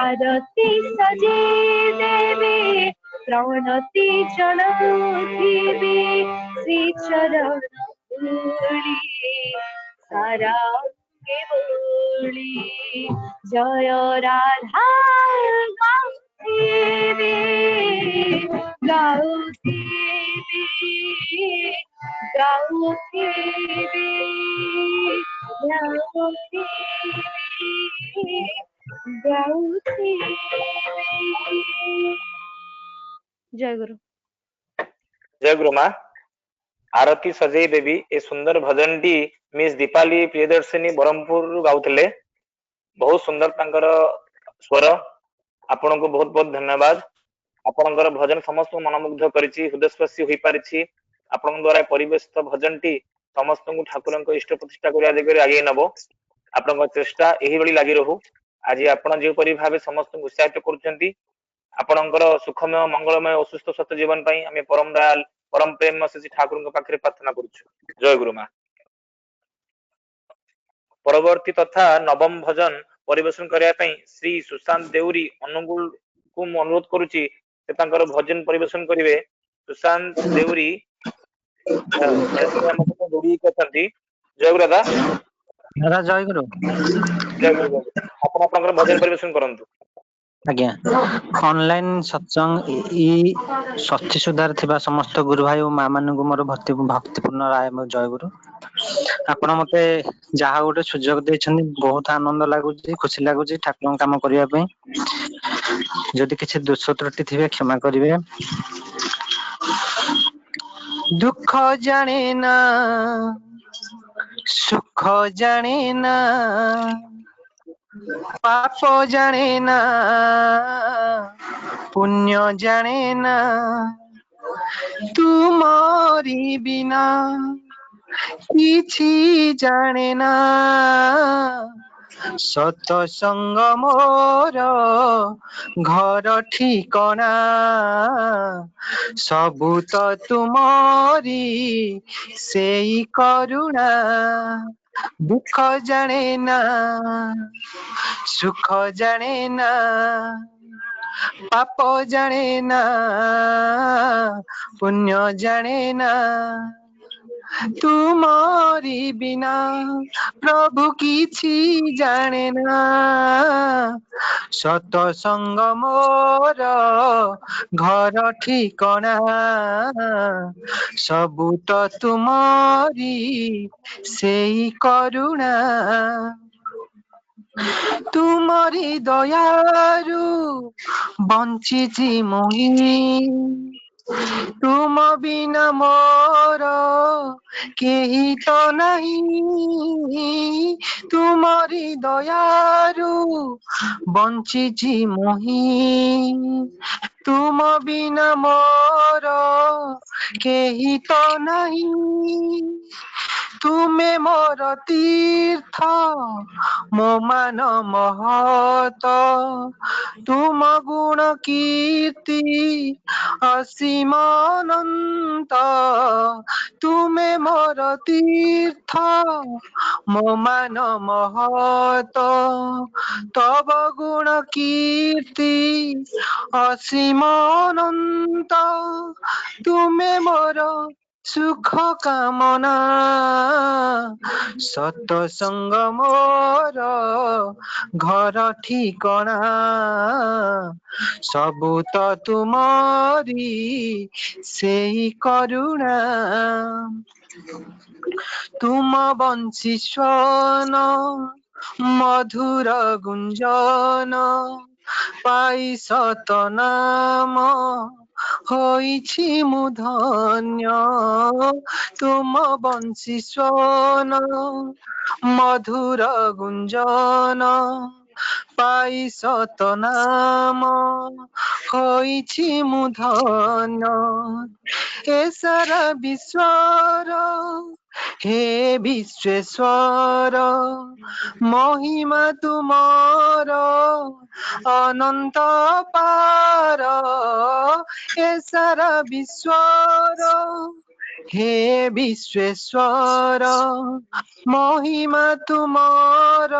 आरती सजे देवी प्रणति जनाउथिबी श्री चरण धूली सारा बोली जय राधा गाउथिबी गाउथिबी गाउथिबी गाउथिबी गाउथिबी। जय गुरु। जय गुरु माँ। आरती सजई देवी ए सुंदर भजन टी मिस दीपाली प्रियदर्शिनी ब्रह्मपुर गाउथिले। बहुत सुंदर तांकर स्वर। आपन को बहुत बहुत धन्यवाद। आपनकर भजन समस्त मनमुग्ध करिछि, हृदयस्पर्शी होई पारिछि। आपन द्वारा परिवेशित भजन टी समस्त को ठाकुरଙ୍କ इष्ट प्रतिष्ठा करिया दिगरे आगे नबो। आपनଙ୍କ चेष्टा एही बळी लागि रहू। आज आपण जे परि भाबे समस्त को उत्साहित करूछंती, आपनकर सुखमय मंगलमय और सुस्थ सत जीवन पई हमें परम दयाल परम प्रेम से ठाकुरଙ୍କ पाखरे प्रार्थना करूछु। जय गुरु माँ। परवर्ती तथा नवम भजन परिवेशन करिया पई श्री सुशांत देउरी अनुगुल को अनुरोध करूची से तांकर भजन परिवेशन करिवे। सुशांत देउरी जोड़ी करथंती। जय गुरु दादा। दादा जय गुरु। जय गुरु। आपण आपनकर भजन परिवेशन करंतु। आज्ञा ऑनलाइन सत्संग ई षष्ठी सुधार थिबा समस्त गुरु भाई और माँ मानू मोर भक्तिपूर्ण राय जय गुरु। आपण मते जहा गोटे सुजोग देछन बहुत आनंद लागुची, खुशी लागुची ठाकुर काम करिया पे। जदि किछि दोष त्रुटि थिबे क्षमा करिवे। दुख जाने ना सुख जाने ना पाप जाने ना पुण्य जाने ना तुमरी बिना किछि जाने ना सतसंग मोर घर ठिकना सबु तो तुमरी सेई करुणा दुख जाने ना सुख जाने ना पाप जाने ना पुण्य जाने ना तुमरी बिना प्रभु किछि जाने ना सतसंग मोर घर ठिकना सबु तो तुमरी सेई करुणा तुमरी दयारु बंचिछि मुई तुम बिना मोर केही तो नहीं तुमरी दयारु बंचिछि मुई तुम बिना मोर केही तो नहीं तुमे मोर तीर्थ मो मान महत तुम गुण कीर्ति असीम अनंत तुमे मोर तीर्थ मो मान महत तब गुण कीर्ति असीम अनंत तुमे मोर सुख कामना सतसंग मोर घर ठिकना सबु तो तुमरी सेई करुणा तुम बंशी स्वन मधुर गुंजन पाई सत नाम होइछि मु धन्य तुम बंशी स्वन मधुर गुंजन पाई सत नाम होइछि मु धन्य ए सारा विश्वर हे विश्वेश्वर महिमा तुमर अनंत पार ए सारा विश्वर हे विश्वेश्वर महिमा तुमर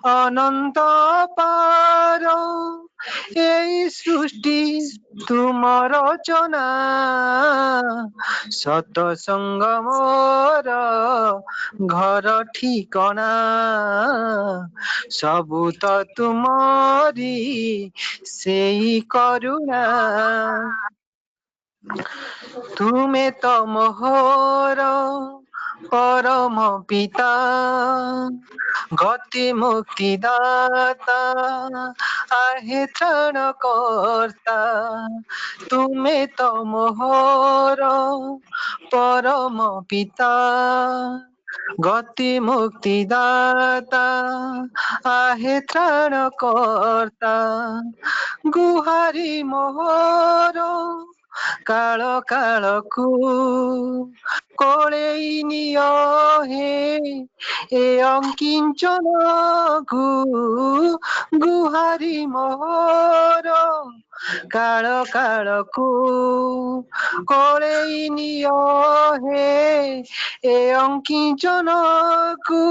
अनंत पार এই সৃষ্টি তুমর রচনা সতসঙ্গ মোর ঘর ঠিকনা ସବୁ ତ ତୁମରି ସେଇ କରୁଣା ତୁମେ ତ ମୋହର ପରମ ପିତା গতি মুক্তি দাতা আহে ত্রাণ কর্তা তুমি তো মোহর পরম পিতা গতি মুক্তি দাতা আহে ত্রাণ কর্তা গুহারি মোহর কাল কালকু কোলেই নিয় হে এ অঙ্কিঞ্চনকু গুহারি মোহর কাল কালকু কোলেই নিয় হে এ অঙ্কিঞ্চনকু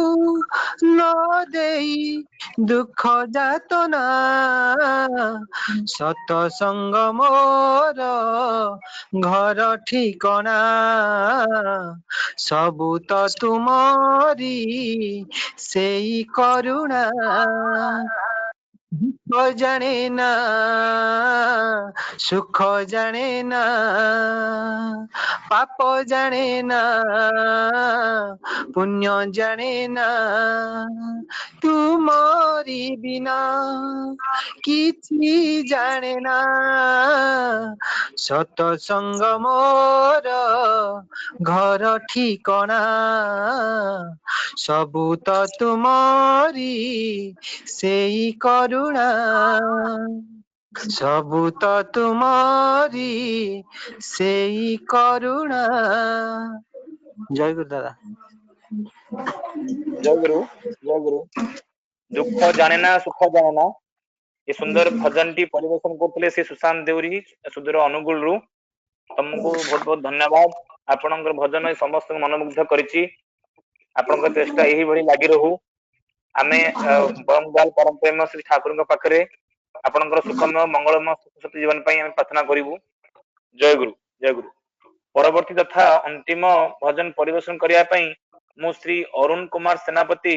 ন দেই দুঃখ যাতনা সতসঙ্গ মোর ঘর ঠিকনা ସବୁ ତ ତୁମରି ସେଇ କରୁଣା দুঃখ জানে না সুখ জানে না পাপ জানে না পুণ্য জানে না তুমরি বিনা କିଛି জানে না সতসঙ্গ মোর ঘর ঠিকনা ସବୁ ତ ତୁମରି ସେଇ କରୁଣା ସବୁ ତ ତୁମରି ସେଇ କରୁଣା ଜୟ ଗୁରୁ ଦାଦା जय गुरु जय गुरु दुख जाने ना सुख जाने ना ये सुंदर भजन टी परिवेशन करथिले से सुशांत देउरी सुदूर अनुगुल रु तुमको बहुत बहुत धन्यवाद आपनकर भजन समस्त मनमुग्ध करिछि आपनकर चेष्टा यही भली लागि रहू आमे बमगाल परम प्रेम श्री ठाकुर पाखरे आपनकर सुखमय मंगलमय सुख जीवन पई हम प्रार्थना करिवु जय गुरु जय गुरु परवर्ती तथा अंतिम भजन परिवेशन करिया पई मु श्री अरुण कुमार सेनापति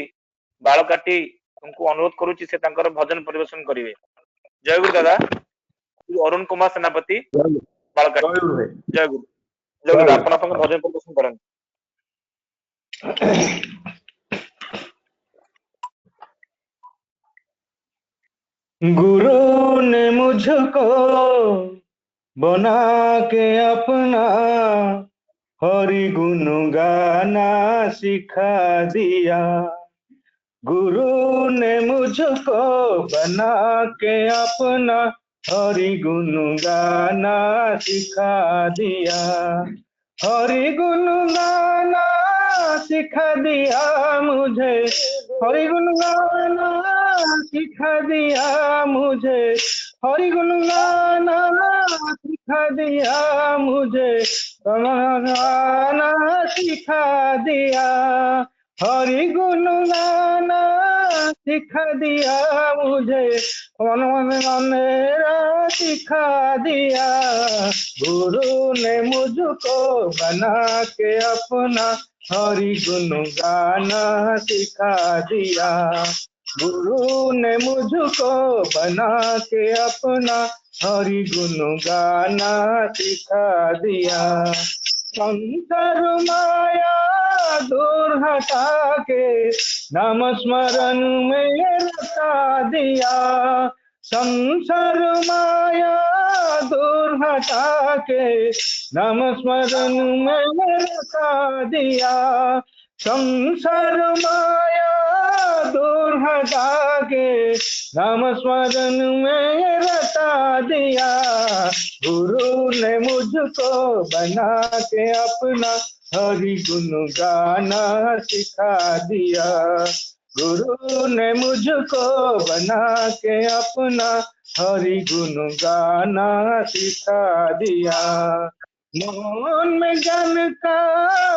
बालकाटी तुमको अनुरोध करूची से तांकर भजन परिवेशन करिवे जय गुरु दादा श्री अरुण कुमार सेनापति बालकाटी जय गुरु अपन अपन भजन परिवेशन करन गुरु ने मुझको बना के अपना हरि गुण गाना सिखा दिया गुरु ने मुझको बना के अपना हरि गुण गाना सिखा दिया हरि गुण गाना सिखा दिया मुझे हरि गुण गाना सिखा दिया मुझे हरि गुण गाना सिखा दिया मुझे गाना सिखा दिया हरि गुण गाना सिखा दिया मुझे मन मन मेरा सिखा दिया गुरु ने मुझको बना के अपना हरि गुण गाना सिखा दिया गुरु ने मुझको बना के अपना हरि गुण गाना सिखा दिया संसार माया दूर हटा के नाम स्मरण में रखा दिया संसार माया दूर हटा के नाम स्मरण में रखा दिया संसार माया दूर हटा के नाम स्मरण में रखा दिया गुरु ने मुझको बना के अपना हरि गुण गाना सिखा दिया गुरु ने मुझको बना के अपना हरि गुण गाना सिखा दिया मन में ज्ञान का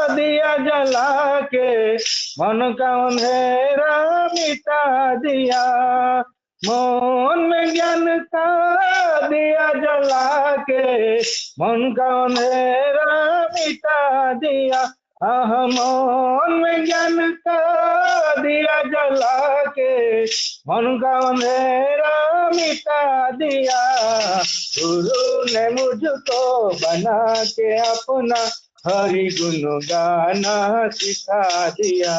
दिया जला के मन का अंधेरा मिटा दिया। मन में ज्ञान का दिया जला के मन का अंधेरा मिटा दिया। आह मन में ज्ञान का दिया जला के मन का अंधेरा मिटा दिया। गुरु ने मुझको बना के अपना हरि गुण गाना सिखा दिया।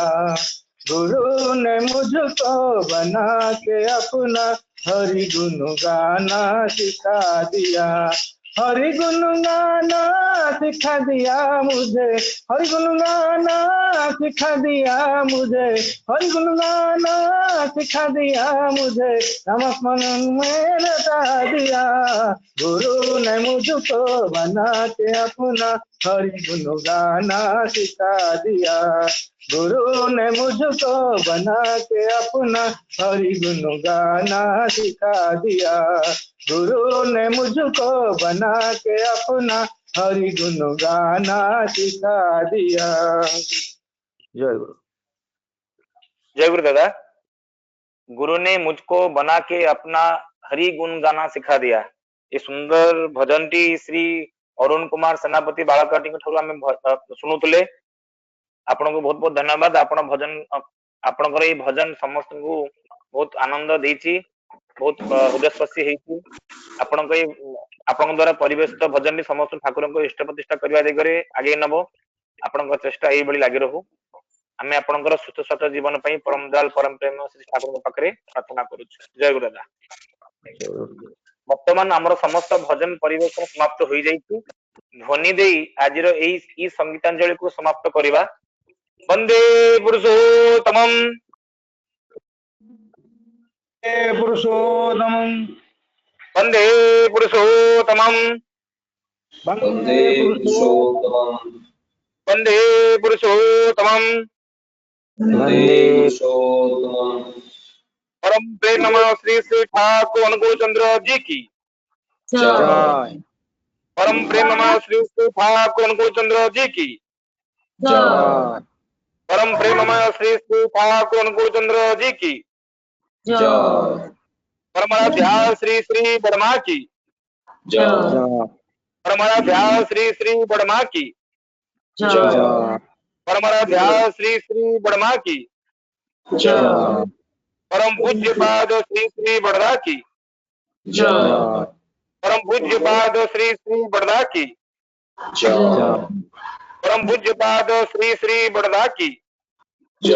गुरु ने मुझको बना के अपना हरि गुण गाना सिखा दिया। हरि गुण गाना सिखा दिया मुझे, हरि गुण गाना सिखा दिया मुझे, हरि गुण गाना सिखा दिया मुझे, नमस्मन में लगा दिया। गुरु ने मुझको बना के अपना हरि गुण गाना सिखा दिया। गुरु ने मुझको बना के अपना हरि गुण गाना सिखा दिया। गुरु ने मुझको बना के अपना हरि गुण गाना सिखा दिया। जय गुरु। जय गुरु दादा। गुरु ने मुझको बना के अपना हरि गुण गाना सिखा दिया। ये सुंदर भजनटी श्री अरुण कुमार सेनापति बालकाटी आम शुणुले। आपण को बहुत बहुत धन्यवाद। आपण भजन आपणकर ये भजन समस्त को बहुत आनंद देछि, बहुत हृदयस्पर्शी हेछि। आपण द्वारा परिवेशित भजन समस्त ठाकुर को इष्ट प्रतिष्ठा करने दिगरे आगे नब आपण चेष्टा यही लगी रहू। आमे आपणकर सुख सत जीवन पई परम दयाल परम प्रेम श्री ठाकुर पाखरे प्रार्थना करूछु। जय गुरु दादा। वर्तमान आमर समस्त भजन परिवेशन समाप्त हो जाइछि। ध्वनि देई आजिर एई संगीतांजलि को समाप्त करिबा। वंदे पुरुषोत्तमम्, पुरुषोत्तमम्, वंदे पुरुषोत्तमम्, वंदे पुरुषोत्तमम्, वंदे पुरुषोत्तमम्, वंदे पुरुषोत्तमम्। परम प्रेम नमः श्री श्री ठाकुर अनुकूल चंद्र जी की जय। परम प्रेम नमः श्री श्री ठाकुर अनुकूल चंद्र जी की जय। परम प्रेम नमः श्री श्री ठाकुर अनुकूल चंद्र जी की जय। परमाध्याय श्री श्री बड़मा की जय। परमाध्याय श्री श्री बड़मा की जय। परमाध्याय श्री श्री बड़मा की जय। परम पूज्य पाद श्री श्री बड़दा की जय। परम पूज्य पाद श्री श्री बड़दा की जय। परम पूज्य पाद श्री श्री बड़दा की जय।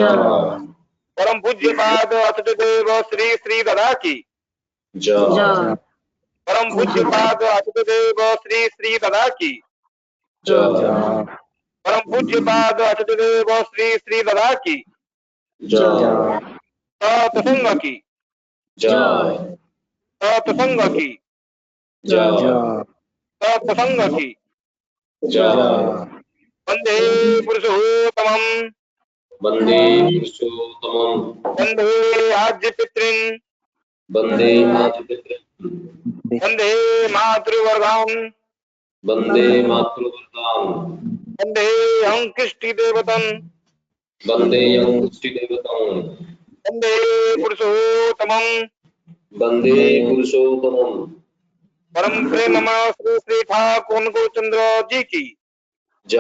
परम पूज्य पाद अच्युत देव श्री श्री ददा की जय। परम पूज्य पाद अच्युत देव श्री श्री ददा की जय। परम पूज्य पाद अच्युत देव श्री श्री ददा की जय। सत्संग की जय। सत्संग की जय। सत्संग की जय। वंदे पुरुषोत्तमम्, वंदे पुरुषोत्तमम्, वंदे आद्य पितॄन्, वंदे मातृपितॄन्, वंदे मातृवर्गान्, वंदे मातृवर्गान्, वंदे अंकृष्टि देवतन्, वंदे अंकुष्टिदेवतान्, वंदे पुरुषोत्तमम्, वंदे पुरुषोत्तमम्। परम प्रेम नमः श्री श्री ठाकुर अनुकूल चंद्र जी की जय।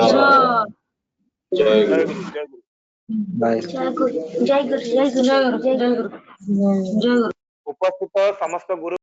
जय जय गुरु। गुरु। जय गुरु। जय गुरु जय गुरु जय गुरु जय गुरु जय गुरु। उपस्थित समस्त गुरु